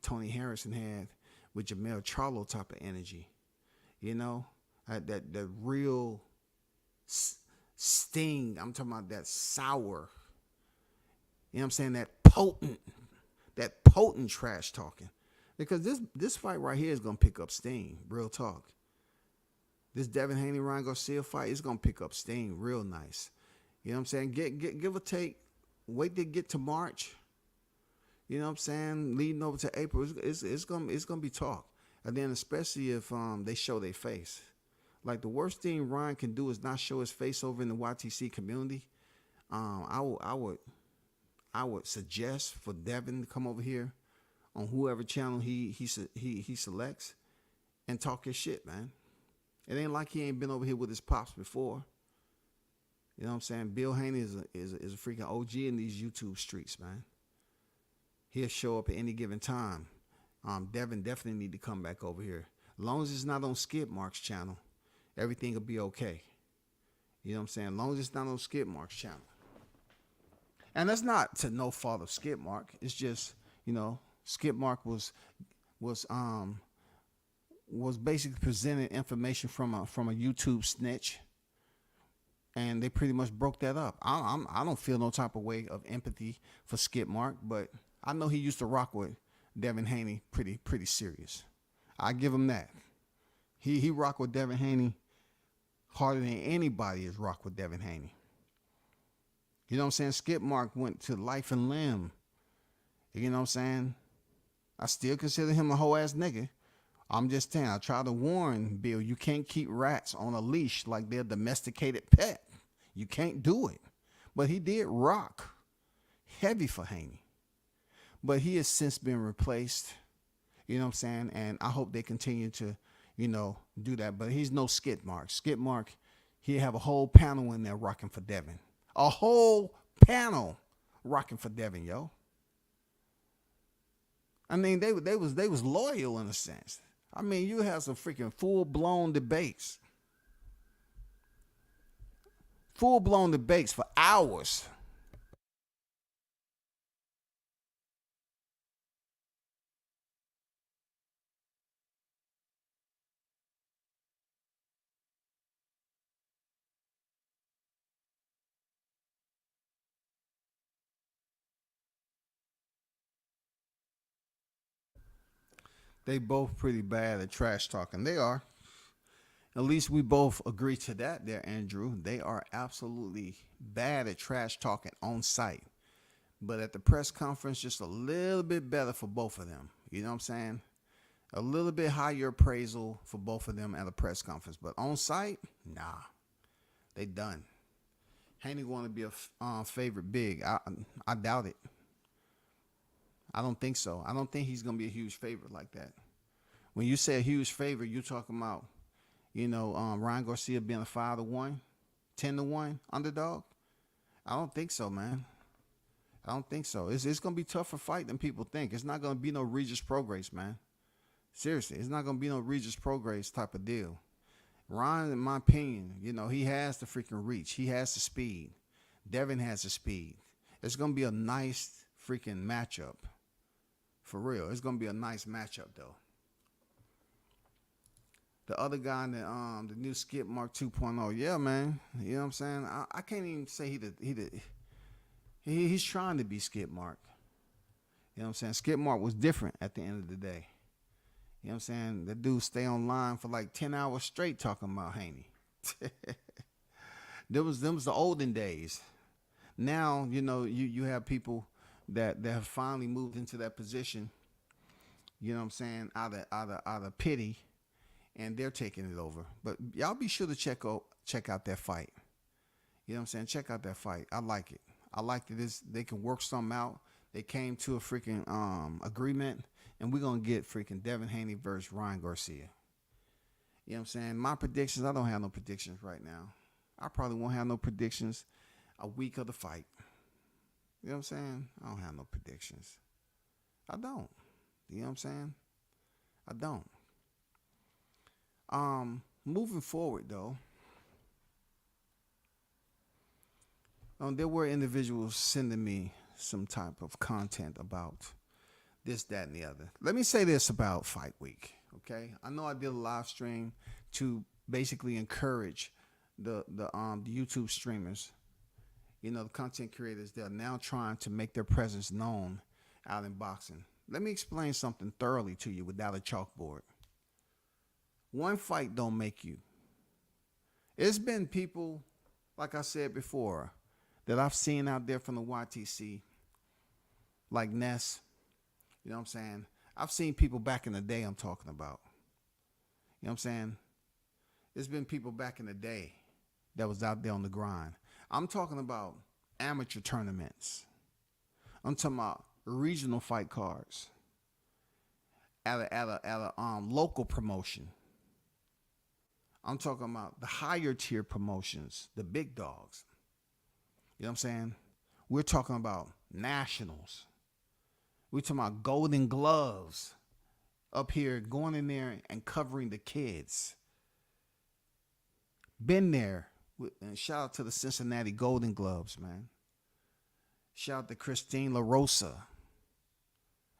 Tony Harrison had with Jamel Charlo type of energy. That real sting. I'm talking about that sour. You know what I'm saying? That potent trash talking. Because this fight right here is gonna pick up steam. Real talk. This Devin Haney Ryan Garcia fight is gonna pick up steam real nice. You know what I'm saying? Give or take. Wait to get to March. You know what I'm saying? Leading over to April, it's gonna be talk. And then especially if they show their face. Like the worst thing Ryan can do is not show his face over in the YTC community. I would suggest for Devin to come over here on whoever channel he selects and talk his shit, man. It ain't like he ain't been over here with his pops before. You know what I'm saying? Bill Haney is a freaking OG in these YouTube streets, man. He'll show up at any given time. Devin definitely need to come back over here. As long as it's not on Skip Mark's channel, everything will be okay. You know what I'm saying? As long as it's not on Skip Mark's channel. And that's not to no fault of Skip Mark. It's just, Skip Mark was basically presenting information from a YouTube snitch, and they pretty much broke that up. I don't feel no type of way of empathy for Skip Mark, but I know he used to rock with Devin Haney pretty serious. I give him that. He rocked with Devin Haney harder than anybody has rocked with Devin Haney. You know what I'm saying? Skip Mark went to life and limb. You know what I'm saying? I still consider him a whole ass nigga. I'm just saying, I try to warn Bill, you can't keep rats on a leash like they're a domesticated pet. You can't do it. But he did rock heavy for Haney. But he has since been replaced. You know what I'm saying? And I hope they continue to, do that. But he's no Skip Mark. Skip Mark, he'll have a whole panel in there rocking for Devin. A whole panel rocking for Devin, yo. I mean, they was loyal in a sense. I mean, you have some freaking full-blown debates. Full-blown debates for hours. They both pretty bad at trash talking. They are. At least we both agree to that there, Andrew. They are absolutely bad at trash talking on site. But at the press conference, just a little bit better for both of them. You know what I'm saying? A little bit higher appraisal for both of them at a press conference. But on site, nah. They done. Haney want to be a favorite big. I doubt it. I don't think so. I don't think he's going to be a huge favorite like that. When you say a huge favorite, you're talking about, Ryan Garcia being a 5-1, 10-1 underdog. I don't think so, man. I don't think so. It's going to be tougher fight than people think. It's not going to be no Regis Prograis, man. Seriously, it's not going to be no Regis Prograis type of deal. Ryan, in my opinion, he has the freaking reach. He has the speed. Devin has the speed. It's going to be a nice freaking matchup. For real. It's going to be a nice matchup, though. The other guy in the new Skip Mark 2.0, yeah, man. You know what I'm saying? I can't even say he's trying to be Skip Mark. You know what I'm saying? Skip Mark was different at the end of the day. You know what I'm saying? That dude stay online for like 10 hours straight talking about Haney. Them was the olden days. Now, you have people that have finally moved into that position, you know what I'm saying, out of pity, and they're taking it over. But y'all be sure to check out that fight. You know what I'm saying? Check out that fight. I like it. I like that they can work something out. They came to a freaking agreement, and we're going to get freaking Devin Haney versus Ryan Garcia. You know what I'm saying? My predictions, I don't have no predictions right now. I probably won't have no predictions a week of the fight. You know what I'm saying? I don't have no predictions. I don't. You know what I'm saying? I don't. Moving forward, though, there were individuals sending me some type of content about this, that, and the other. Let me say this about Fight Week, okay? I know I did a live stream to basically encourage the YouTube streamers, the content creators that are now trying to make their presence known out in boxing. Let me explain something thoroughly to you without a chalkboard. One fight don't make you. It's been people, like I said before, that I've seen out there from the YTC, like Ness. You know what I'm saying? I've seen people back in the day I'm talking about. You know what I'm saying? There's been people back in the day that was out there on the grind. I'm talking about amateur tournaments. I'm talking about regional fight cards at a local promotion. I'm talking about the higher tier promotions, the big dogs. You know what I'm saying? We're talking about nationals. We're talking about Golden Gloves up here going in there and covering the kids. Been there. And shout out to the Cincinnati Golden Gloves, man. Shout out to Christine LaRosa.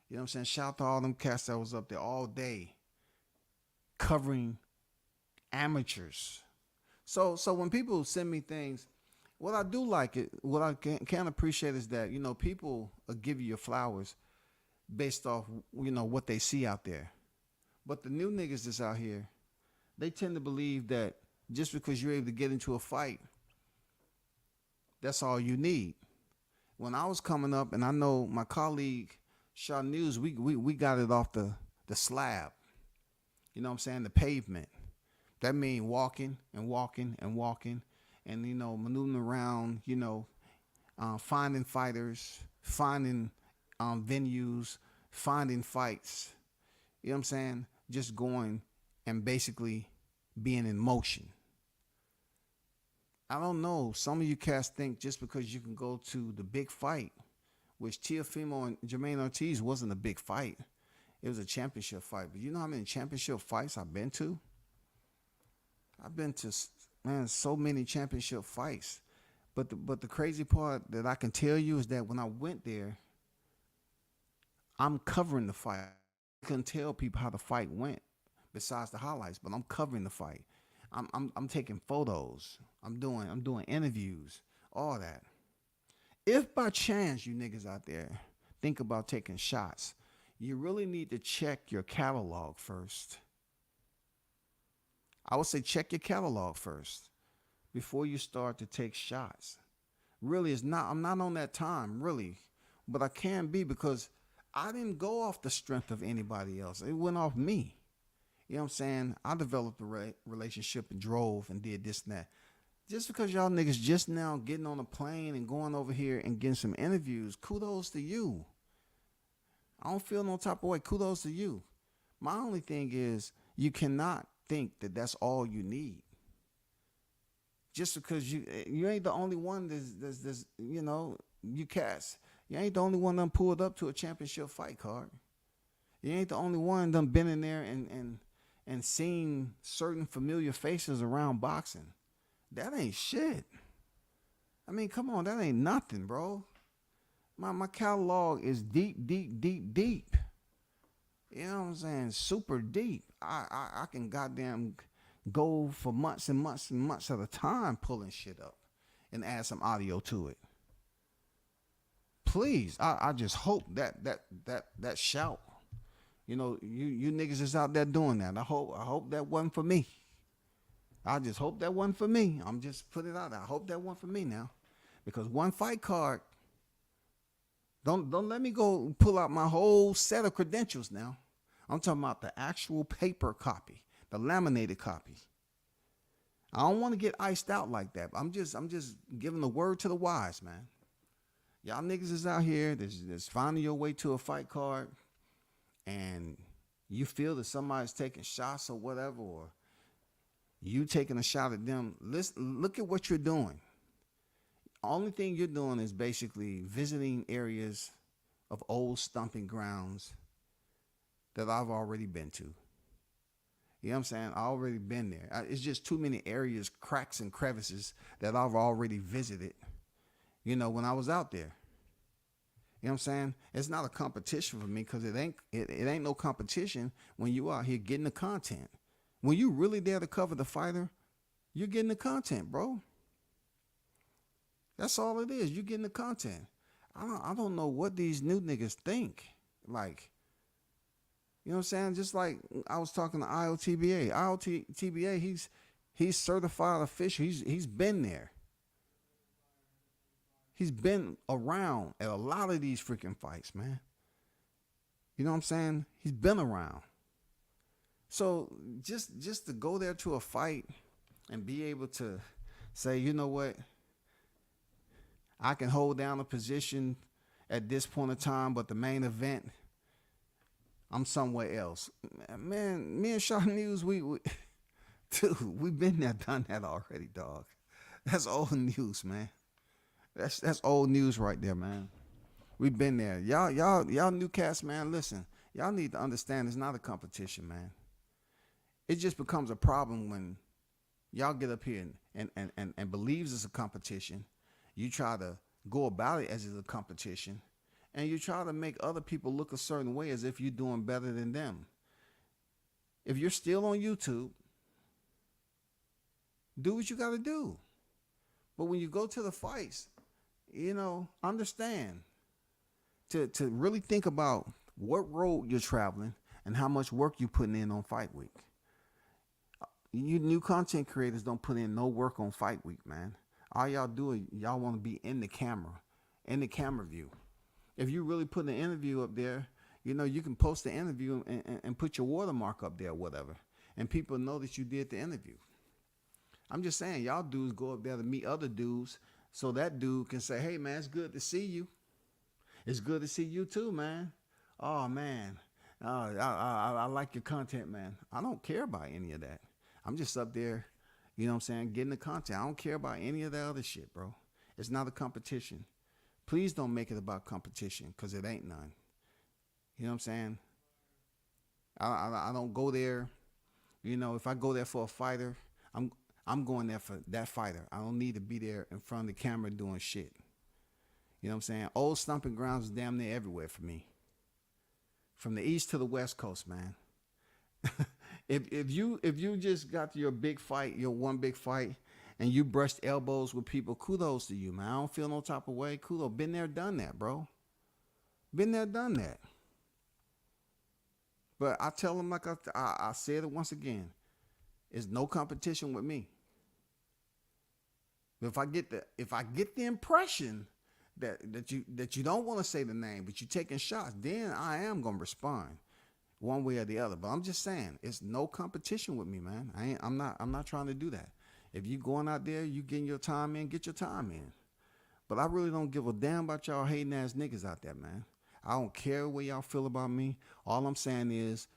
You know what I'm saying? Shout out to all them cats that was up there all day covering amateurs. So when people send me things, what I do like it, what I can appreciate is that, people will give you your flowers based off, what they see out there. But the new niggas that's out here, they tend to believe that just because you're able to get into a fight, that's all you need. When I was coming up, and I know my colleague Shaw News, we got it off the slab. You know what I'm saying? The pavement. That means walking and walking and walking and, maneuvering around, finding fighters, finding venues, finding fights. You know what I'm saying? Just going and basically being in motion. I don't know. Some of you cats think just because you can go to the big fight, which Teofimo and Jermaine Ortiz wasn't a big fight. It was a championship fight. But you know how many championship fights I've been to? I've been to, man, so many championship fights. But the crazy part that I can tell you is that when I went there, I'm covering the fight. I couldn't tell people how the fight went besides the highlights, but I'm covering the fight. I'm taking photos. I'm doing interviews, all that. If by chance you niggas out there think about taking shots, you really need to check your catalog first. I would say check your catalog first before you start to take shots. Really, I'm not on that time, really. But I can be because I didn't go off the strength of anybody else. It went off me. You know what I'm saying? I developed a relationship and drove and did this and that. Just because y'all niggas just now getting on a plane and going over here and getting some interviews, kudos to you. I don't feel no type of way. Kudos to you. My only thing is you cannot think that that's all you need. Just because you ain't the only one that's you know, you cats. You ain't the only one done pulled up to a championship fight card. You ain't the only one done been in there and seen certain familiar faces around boxing. That ain't shit. I mean, come on, that ain't nothing, bro. My catalog is deep, deep, deep, deep. You know what I'm saying? Super deep. I can goddamn go for months and months and months at a time pulling shit up and add some audio to it. Please, I just hope that shout. You know, you niggas is out there doing that. I hope that wasn't for me. I just hope that wasn't for me. I'm just putting it out there. I hope that wasn't for me now. Because one fight card, don't let me go pull out my whole set of credentials now. I'm talking about the actual paper copy, the laminated copy. I don't want to get iced out like that. I'm just giving the word to the wise, man. Y'all niggas is out here that's finding your way to a fight card and you feel that somebody's taking shots or whatever, or you taking a shot at them. Look at what you're doing. Only thing you're doing is basically visiting areas of old stomping grounds that I've already been to. You know what I'm saying? I already been there. It's just too many areas, cracks and crevices that I've already visited, you know, when I was out there. You know what I'm saying? It's not a competition for me because it ain't no competition when you out here getting the content. When you really there to cover the fighter, you're getting the content, bro. That's all it is. You're getting the content. I don't know what these new niggas think. Like, you know what I'm saying? Just like I was talking to IOTBA. IOTBA, he's certified official. He's been there. He's been around at a lot of these freaking fights, man. You know what I'm saying? He's been around. So just to go there to a fight and be able to say, you know what? I can hold down a position at this point in time, but the main event, I'm somewhere else. Man, me and Shaw News, we've been there, done that already, dog. That's old news, man. That's old news right there, man. We've been there. Y'all new cats, man, listen. Y'all need to understand it's not a competition, man. It just becomes a problem when y'all get up here and believes it's a competition. You try to go about it as it's a competition, and you try to make other people look a certain way as if you're doing better than them. If you're still on YouTube, do what you got to do. But when you go to the fights, you know, understand to really think about what road you're traveling and how much work you're putting in on fight week. You new content creators don't put in no work on fight week, man. All y'all do is y'all want to be in the camera view. If you really put an interview up there, you know, you can post the interview and put your watermark up there or whatever. And people know that you did the interview. I'm just saying, y'all dudes go up there to meet other dudes so that dude can say, hey, man, it's good to see you. It's good to see you too, man. Oh, man. I like your content, man. I don't care about any of that. I'm just up there, you know what I'm saying, getting the content. I don't care about any of that other shit, bro. It's not a competition. Please don't make it about competition because it ain't none. You know what I'm saying? I don't go there. You know, if I go there for a fighter, I'm going there for that fighter. I don't need to be there in front of the camera doing shit. You know what I'm saying? Old stomping grounds is damn near everywhere for me. From the east to the west coast, man. If you just got your big fight, your one big fight, and you brushed elbows with people, kudos to you, man. I don't feel no type of way. Kudos. Been there, done that, bro. Been there, done that. But I tell them like I said it once again. It's no competition with me. If I get the impression that you don't want to say the name, but you're taking shots, then I am gonna respond one way or the other. But I'm just saying, it's no competition with me, man. I'm not trying to do that. If you going out there, you getting your time in, get your time in. But I really don't give a damn about y'all hating ass niggas out there, man. I don't care what y'all feel about me. All I'm saying is,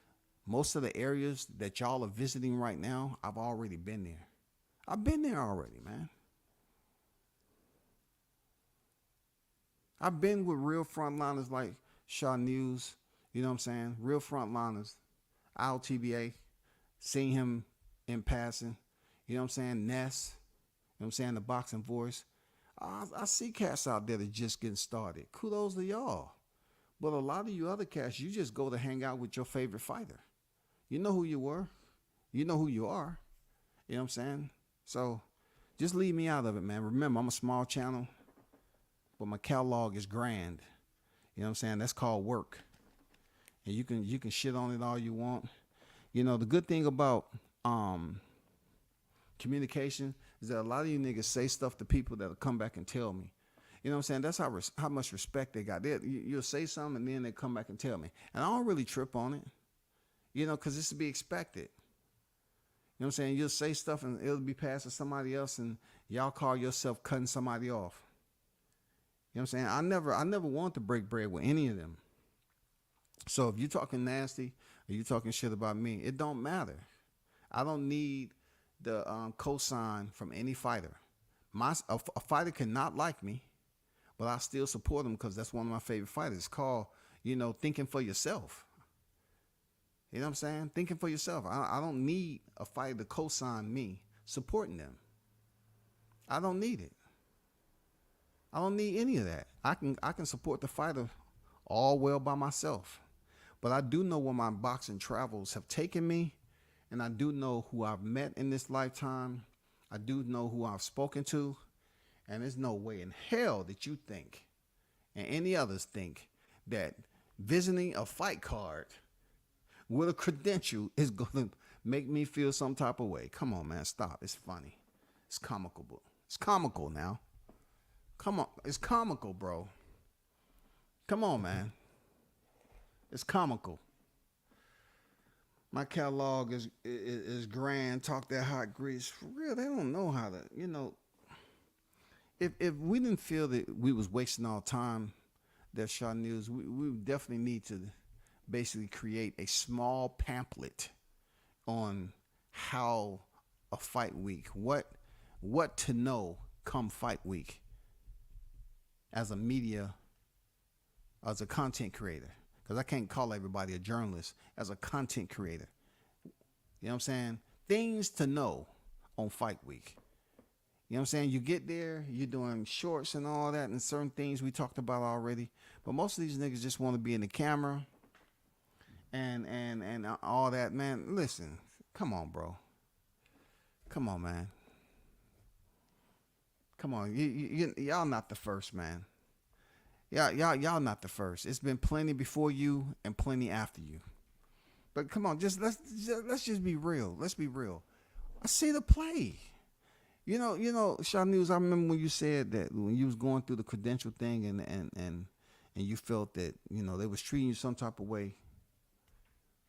most of the areas that y'all are visiting right now, I've already been there. I've been there already, man. I've been with real frontliners like Shaw News, you know what I'm saying? Real frontliners, Al TBA, seen him in passing, you know what I'm saying? Ness, you know what I'm saying? The boxing voice. I see cats out there that just getting started. Kudos to y'all. But a lot of you other cats, you just go to hang out with your favorite fighter. You know who you were. You know who you are. You know what I'm saying? So just leave me out of it, man. Remember, I'm a small channel, but my catalog is grand. You know what I'm saying? That's called work. And you can shit on it all you want. You know, the good thing about communication is that a lot of you niggas say stuff to people that'll come back and tell me. You know what I'm saying? That's how much respect they got. You'll say something and then they come back and tell me. And I don't really trip on it, you know, because it's to be expected. You know what I'm saying? You'll say stuff and it'll be passed to somebody else and y'all call yourself cutting somebody off. You know what I'm saying? I never want to break bread with any of them. So if you're talking nasty or you're talking shit about me, it don't matter. I don't need the cosign from any fighter. A fighter cannot like me, but I still support him because that's one of my favorite fighters. It's called, you know, thinking for yourself. You know what I'm saying? Thinking for yourself. I don't need a fighter to co-sign me supporting them. I don't need it. I don't need any of that. I can support the fighter all well by myself. But I do know where my boxing travels have taken me, and I do know who I've met in this lifetime. I do know who I've spoken to, and there's no way in hell that you think, and any others think, that visiting a fight card with a credential is going to make me feel some type of way. Come on, man, stop. It's funny. It's comical. It's comical now. Come on. It's comical, bro. Come on, man. It's comical. My catalog is grand. Talk that hot grease. For real, they don't know how to, you know. If we didn't feel that we was wasting our time, that Shaw News, we definitely need to basically create a small pamphlet on how a fight week, what to know come fight week as a media, as a content creator. Because I can't call everybody a journalist, as a content creator. You know what I'm saying? Things to know on fight week. You know what I'm saying? You get there, you're doing shorts and all that and certain things we talked about already. But most of these niggas just want to be in the camera and all that. Man, listen, come on, bro. Come on, man. Come on. Y'all not the first, man. Y'all not the first. It's been plenty before you and plenty after you. But come on, let's just be real. Let's be real. I see the play. You know, Shaw News, I remember when you said that when you was going through the credential thing and you felt that, you know, they was treating you some type of way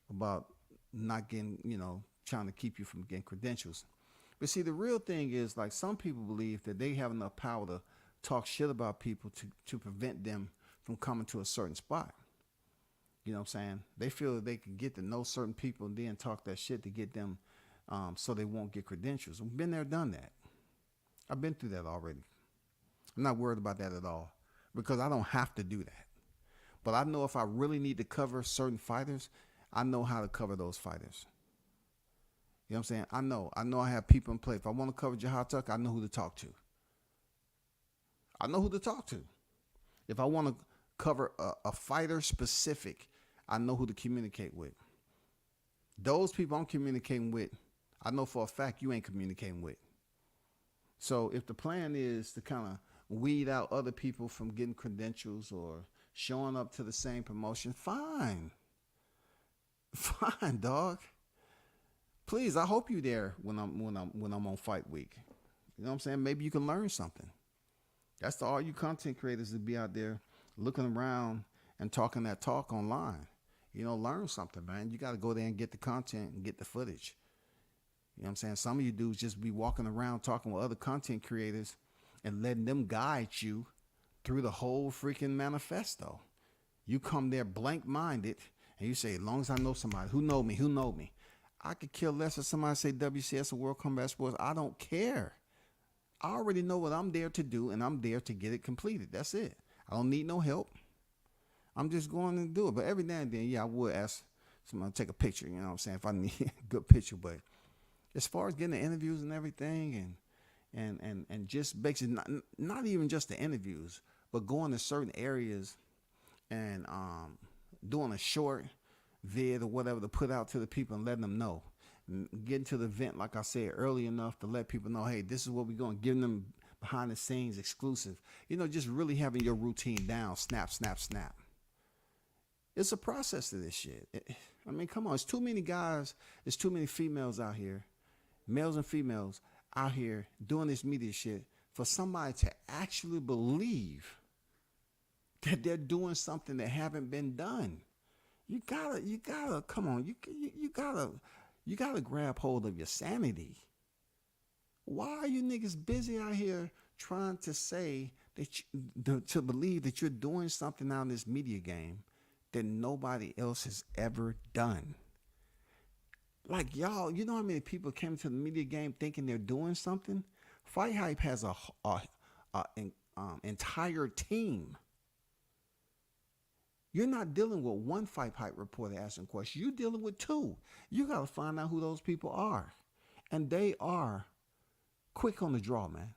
about not getting, you know, trying to keep you from getting credentials. But see, the real thing is, like, some people believe that they have enough power to talk shit about people to prevent them from coming to a certain spot. You know what I'm saying? They feel that they can get to know certain people and then talk that shit to get them so they won't get credentials. I've been there, done that. I've been through that already. I'm not worried about that at all because I don't have to do that. But I know if I really need to cover certain fighters, I know how to cover those fighters. You know what I'm saying? I know I have people in play. If I want to cover Jahad Tuck, I know who to talk to. I know who to talk to. If I want to cover a fighter specific, I know who to communicate with. Those people I'm communicating with, I know for a fact you ain't communicating with. So if the plan is to kind of weed out other people from getting credentials or showing up to the same promotion, fine. Fine, dog. Please, I hope you there when I'm on fight week. You know what I'm saying? Maybe you can learn something. That's to all you content creators to be out there looking around and talking that talk online. Learn something, man. You got to go there and get the content and get the footage. You know what I'm saying? Some of you dudes just be walking around talking with other content creators and letting them guide you through the whole freaking manifesto. You come there blank minded and you say, as long as I know somebody who know me. I could kill less if somebody say WCS or World Combat Sports. I don't care. I already know what I'm there to do, and I'm there to get it completed. That's it. I don't need no help. I'm just going to do it. But every now and then, I would ask somebody to take a picture, you know what I'm saying, if I need a good picture. But as far as getting the interviews and everything and just basically not even just the interviews, but going to certain areas and doing a short vid or whatever to put out to the people and letting them know. Getting to the event, like I said, early enough to let people know, hey, this is what we're going, giving them behind the scenes exclusive. Just really having your routine down, snap. It's a process to this shit. Come on, it's too many guys, it's too many females out here, males and females out here doing this media shit for somebody to actually believe that they're doing something that haven't been done. You gotta, come on, you gotta grab hold of your sanity. Why are you niggas busy out here trying to say that to believe that you're doing something out in this media game that nobody else has ever done? Like, y'all, you know how many people came to the media game thinking they're doing something? Fight Hype has an entire team. You're not dealing with one Fight Hype reporter asking questions. You're dealing with two. You got to find out who those people are. And they are quick on the draw, man.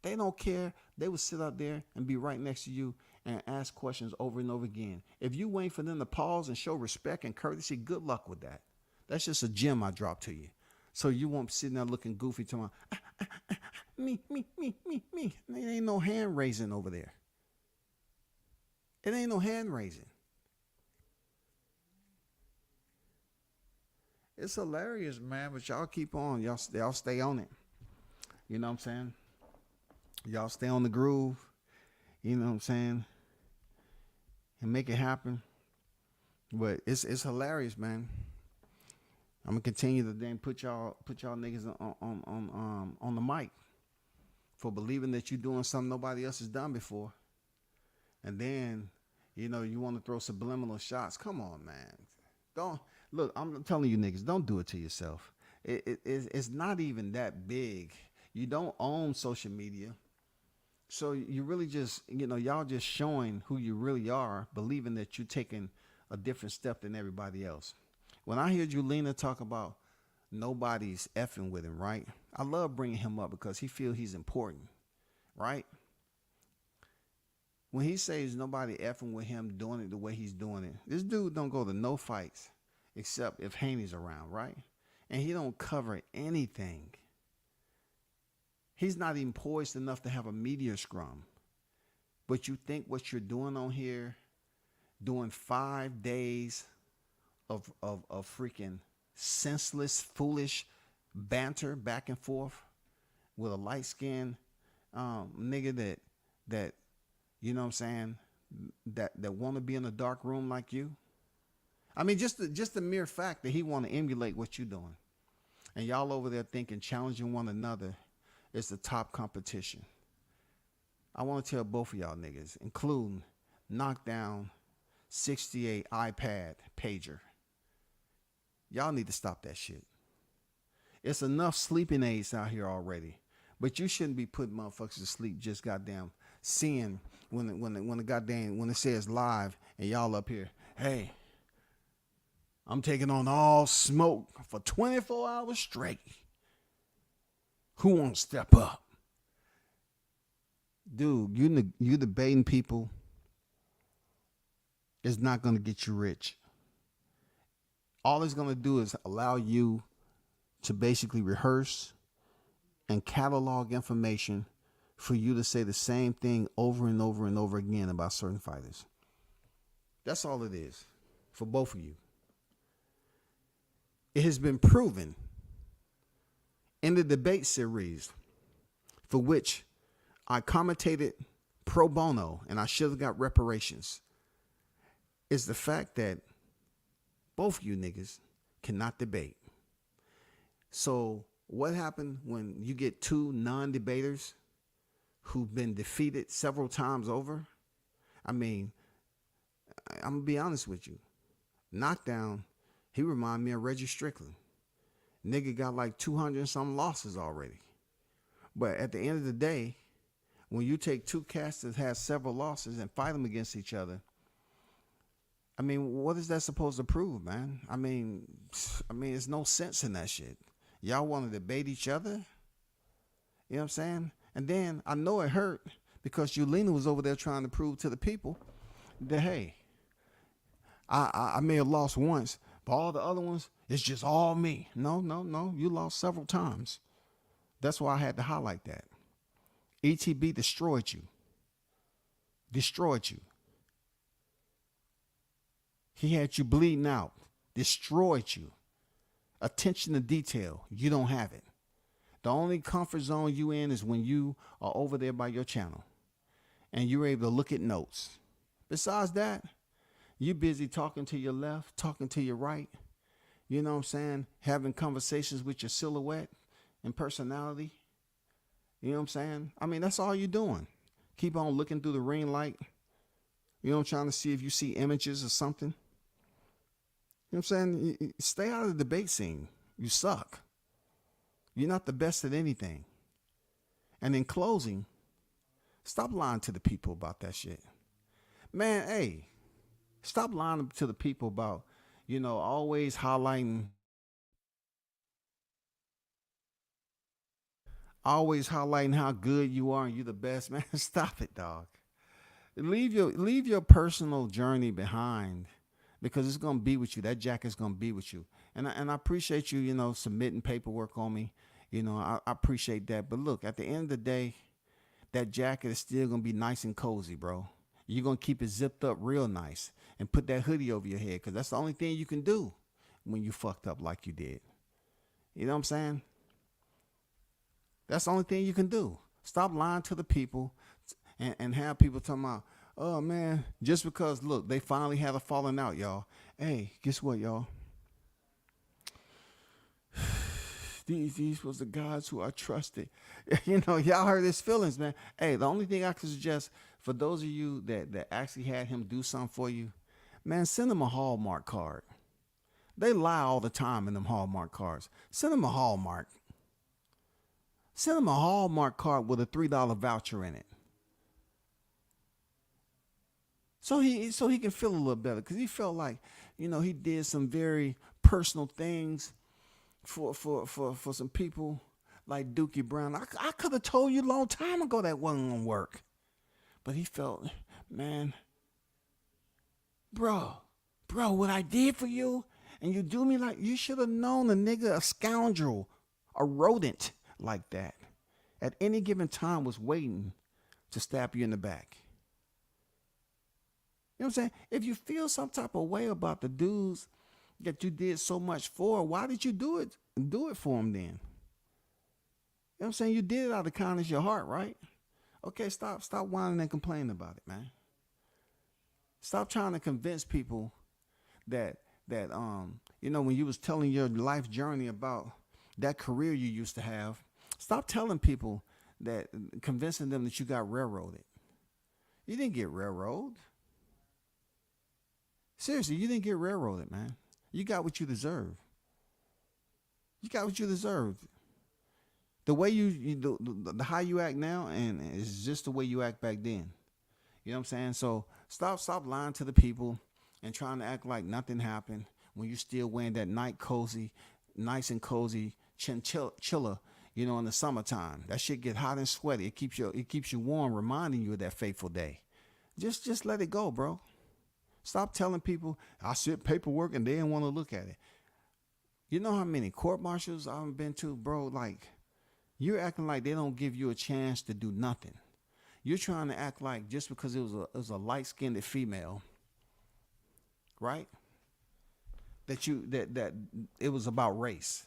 They don't care. They will sit out there and be right next to you and ask questions over and over again. If you wait for them to pause and show respect and courtesy, good luck with that. That's just a gem I dropped to you. So you won't be sitting there looking goofy to me. There ain't no hand raising over there. It ain't no hand raising. It's hilarious, man, but y'all keep on. Y'all stay on it. You know what I'm saying? Y'all stay on the groove. You know what I'm saying? And make it happen. But it's hilarious, man. I'm gonna continue to then put y'all niggas on the mic for believing that you're doing something nobody else has done before. And then, you want to throw subliminal shots. Come on, man. Don't look. I'm telling you, niggas, don't do it to yourself. It's not even that big. You don't own social media, so you really just, y'all just showing who you really are, believing that you're taking a different step than everybody else. When I hear Julina talk about nobody's effing with him, right? I love bringing him up because he feels he's important, right? When he says nobody effing with him doing it the way he's doing it, this dude don't go to no fights except if Haney's around, right? And he don't cover anything. He's not even poised enough to have a media scrum. But you think what you're doing on here, doing 5 days of freaking senseless, foolish banter back and forth with a light-skinned nigga that you know what I'm saying, that want to be in a dark room like you. I mean, just the mere fact that he want to emulate what you're doing. And y'all over there thinking challenging one another is the top competition. I want to tell both of y'all niggas, including Knockdown 68 iPad pager. Y'all need to stop that shit. It's enough sleeping aids out here already. But you shouldn't be putting motherfuckers to sleep just goddamn seeing when it says live and y'all up here, hey, I'm taking on all smoke for 24 hours straight. Who won't step up? Dude, you debating people is not going to get you rich. All it's going to do is allow you to basically rehearse and catalog information for you to say the same thing over and over and over again about certain fighters. That's all it is for both of you. It has been proven in the debate series for which I commentated pro bono and I should have got reparations, is the fact that both you niggas cannot debate. So what happened when you get two non-debaters who've been defeated several times over? I mean, I'm going to be honest with you. Knockdown, he remind me of Reggie Strickland. Nigga got like 200 and some losses already. But at the end of the day, when you take two cats that have several losses and fight them against each other, I mean, what is that supposed to prove, man? I mean, there's no sense in that shit. Y'all want to debate each other? You know what I'm saying? And then I know it hurt because Yulina was over there trying to prove to the people that, hey, I may have lost once, but all the other ones, it's just all me. No. You lost several times. That's why I had to highlight that. ETB destroyed you. Destroyed you. He had you bleeding out. Destroyed you. Attention to detail. You don't have it. The only comfort zone you in is when you are over there by your channel and you're able to look at notes. Besides that, you're busy talking to your left, talking to your right. You know what I'm saying? Having conversations with your silhouette and personality. You know what I'm saying? I mean, that's all you're doing. Keep on looking through the ring light. You know, trying to see if you see images or something. You know what I'm saying? Stay out of the debate scene. You suck. You're not the best at anything. And in closing, stop lying to the people about that shit. Man, hey, stop lying to the people about, always highlighting how good you are and you're the best. Man, stop it, dog. Leave your personal journey behind, because it's gonna be with you. That jacket's gonna be with you. And I appreciate you, submitting paperwork on me. I appreciate that. But look, at the end of the day, that jacket is still gonna be nice and cozy, bro. You're gonna keep it zipped up real nice and put that hoodie over your head, because that's the only thing you can do when you fucked up like you did. You know what I'm saying? That's the only thing you can do. Stop lying to the people and have people talking about, oh man, just because, look, they finally had a falling out, y'all. Hey, guess what, y'all? These was the guys who I trusted. Y'all heard his feelings, man. Hey, the only thing I can suggest for those of you that actually had him do something for you, man, send him a Hallmark card. They lie all the time in them Hallmark cards. Send him a Hallmark. Send him a Hallmark card with a $3 voucher in it. So he can feel a little better, because he felt like, he did some very personal things for some people like Dookie Brown. I could have told you a long time ago that wasn't gonna work. But he felt, man, bro, what I did for you, and you do me like, you should have known a nigga, a scoundrel, a rodent like that at any given time was waiting to stab you in the back. You know what I'm saying? If you feel some type of way about the dudes that you did so much for, why did you do it for them then? You know what I'm saying? You did it out of the kindness of your heart, right? Okay, stop whining and complaining about it, man. Stop trying to convince people that when you was telling your life journey about that career you used to have, stop telling people that, convincing them that you got railroaded. You didn't get railroaded. Seriously, you didn't get railroaded, man. You got what you deserve. You got what you deserved. The way the how you act now, and it's just the way you act back then. You know what I'm saying? So stop lying to the people and trying to act like nothing happened when you still wearing that nice and cozy chinchilla, in the summertime. That shit get hot and sweaty. It keeps you warm, reminding you of that fateful day. Just let it go, bro. Stop telling people I sent paperwork and they didn't want to look at it. You know how many court martials I've been to, bro? Like, you're acting like they don't give you a chance to do nothing. You're trying to act like just because it was a light-skinned female, right? that it was about race.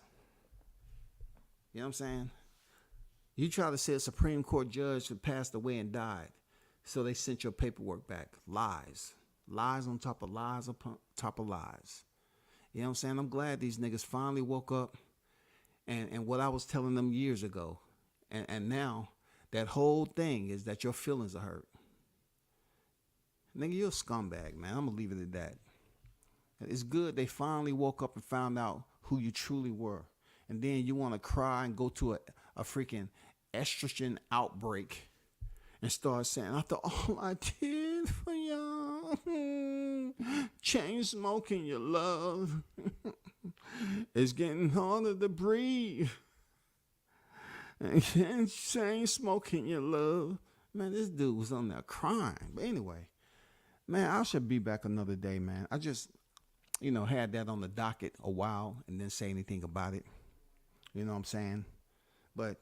You know what I'm saying? You try to say a Supreme Court judge who passed away and died, so they sent your paperwork back. Lies. Lies on top of lies upon top of lies. You know what I'm saying? I'm glad these niggas finally woke up and what I was telling them years ago. And now that whole thing is that your feelings are hurt. Nigga, you're a scumbag, man. I'm going to leave it at that. It's good they finally woke up and found out who you truly were. And then you want to cry and go to a freaking estrogen outbreak and start saying, after all I did for y'all, chain smoking your love, it's getting harder to breathe. And chain smoking your love. Man, this dude was on there crying. But anyway, man, I should be back another day, man. I just, had that on the docket a while and didn't say anything about it. You know what I'm saying? But,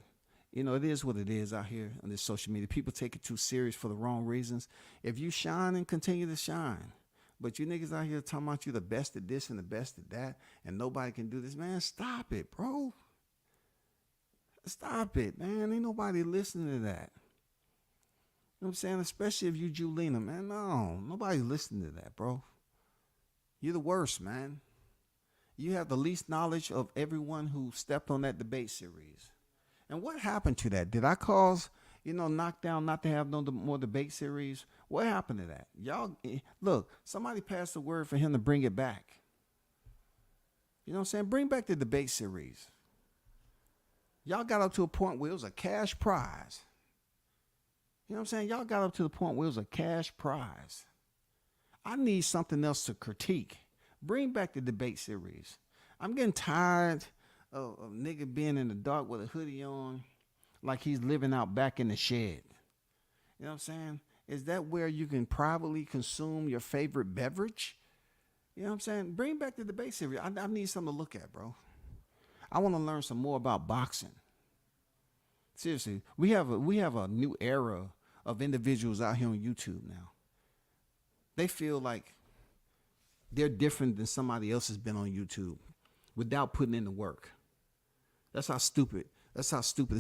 it is what it is out here on this social media. People take it too serious for the wrong reasons. If you shine, and continue to shine. But you niggas out here talking about you the best at this and the best at that, and nobody can do this, man, stop it, bro. Stop it, man. Ain't nobody listening to that. You know what I'm saying? Especially if you Julina, man. No, nobody's listening to that, bro. You're the worst, man. You have the least knowledge of everyone who stepped on that debate series. And what happened to that? Did I cause, knockdown not to have no more debate series? What happened to that? Y'all, look, somebody passed the word for him to bring it back. You know what I'm saying? Bring back the debate series. Y'all got up to a point where it was a cash prize. You know what I'm saying? Y'all got up to the point where it was a cash prize. I need something else to critique. Bring back the debate series. I'm getting tired of nigga being in the dark with a hoodie on like he's living out back in the shed. You know what I'm saying? Is that where you can privately consume your favorite beverage? You know what I'm saying? Bring back the debate series. I need something to look at, bro. I want to learn some more about boxing. Seriously, we have a new era of individuals out here on YouTube now. They feel like they're different than somebody else has been on YouTube without putting in the work. That's how stupid the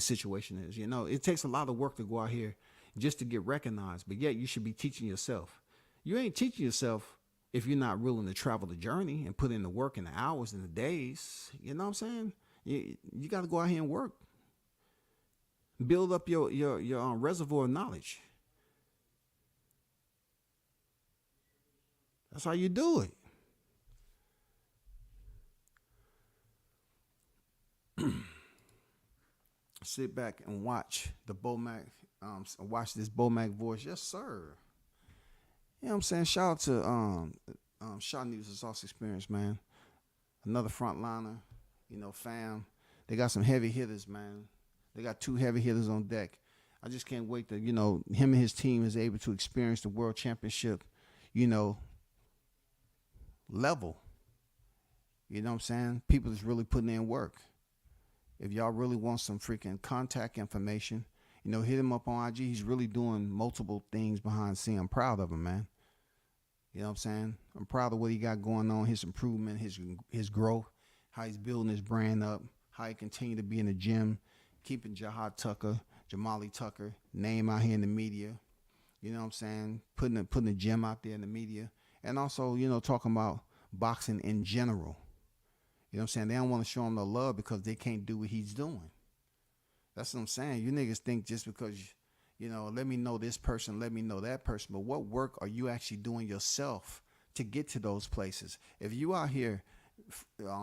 situation is. It takes a lot of work to go out here just to get recognized, but yet you should be teaching yourself. You ain't teaching yourself if you're not willing to travel the journey and put in the work and the hours and the days. You know what I'm saying? You got to go out here and work. Build up your reservoir of knowledge. That's how you do it. Sit back and watch the Bomac, watch this Bomac voice. Yes, sir. You know what I'm saying? Shout out to Shot News Sauce Experience, man. Another frontliner, fam. They got some heavy hitters, man. They got 2 heavy hitters on deck. I just can't wait to, him and his team is able to experience the world championship, level. You know what I'm saying? People is really putting in work. If y'all really want some freaking contact information, hit him up on IG. He's really doing multiple things behind the scene. I'm proud of him, man. You know what I'm saying? I'm proud of what he got going on, his improvement, his growth, how he's building his brand up, how he continue to be in the gym, keeping Jamali Tucker name out here in the media. You know what I'm saying? Putting the gym out there in the media. And also, talking about boxing in general. You know what I'm saying? They don't want to show him no love because they can't do what he's doing. That's what I'm saying. You niggas think just because, let me know this person, let me know that person. But what work are you actually doing yourself to get to those places? If you out here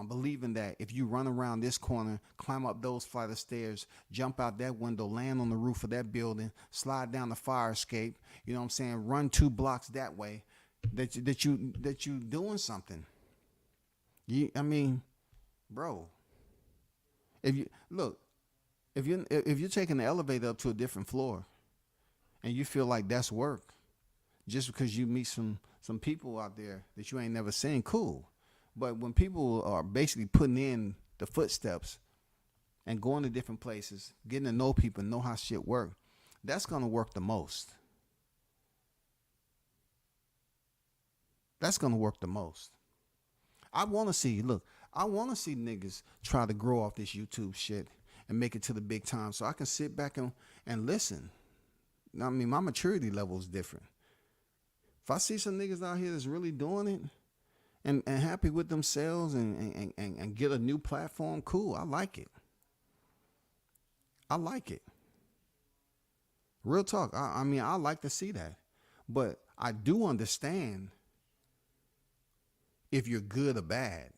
believing that if you run around this corner, climb up those flight of stairs, jump out that window, land on the roof of that building, slide down the fire escape, you know what I'm saying, run 2 blocks that way, that you doing something. Bro, if you're taking the elevator up to a different floor and you feel like that's work just because you meet some people out there that you ain't never seen, cool. But when people are basically putting in the footsteps and going to different places, getting to know people, know how shit work, that's going to work the most. That's going to work the most. I want to see, look, I want to see niggas try to grow off this YouTube shit and make it to the big time so I can sit back and listen. I mean, my maturity level is different. If I see some niggas out here that's really doing it and happy with themselves and get a new platform, cool. I like it. I like it. Real talk. I mean, I like to see that. But I do understand if you're good or bad.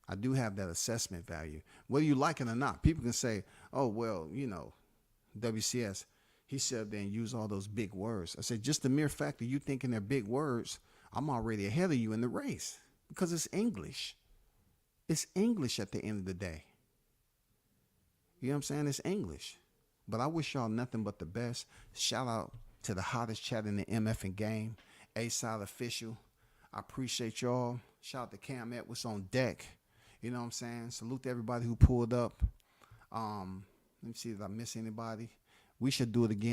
I do have that assessment value. Whether you like it or not, people can say, oh, well, you know, WCS, he said then use all those big words. I said, just the mere fact of you thinking they're big words, I'm already ahead of you in the race because it's English. It's English at the end of the day. You know what I'm saying? It's English. But I wish y'all nothing but the best. Shout out to the hottest chat in the MFing game, A-Side Official. I appreciate y'all. Shout out to Cam Edwards on deck. You know what I'm saying? Salute to everybody who pulled up. Let me see if I miss anybody. We should do it again.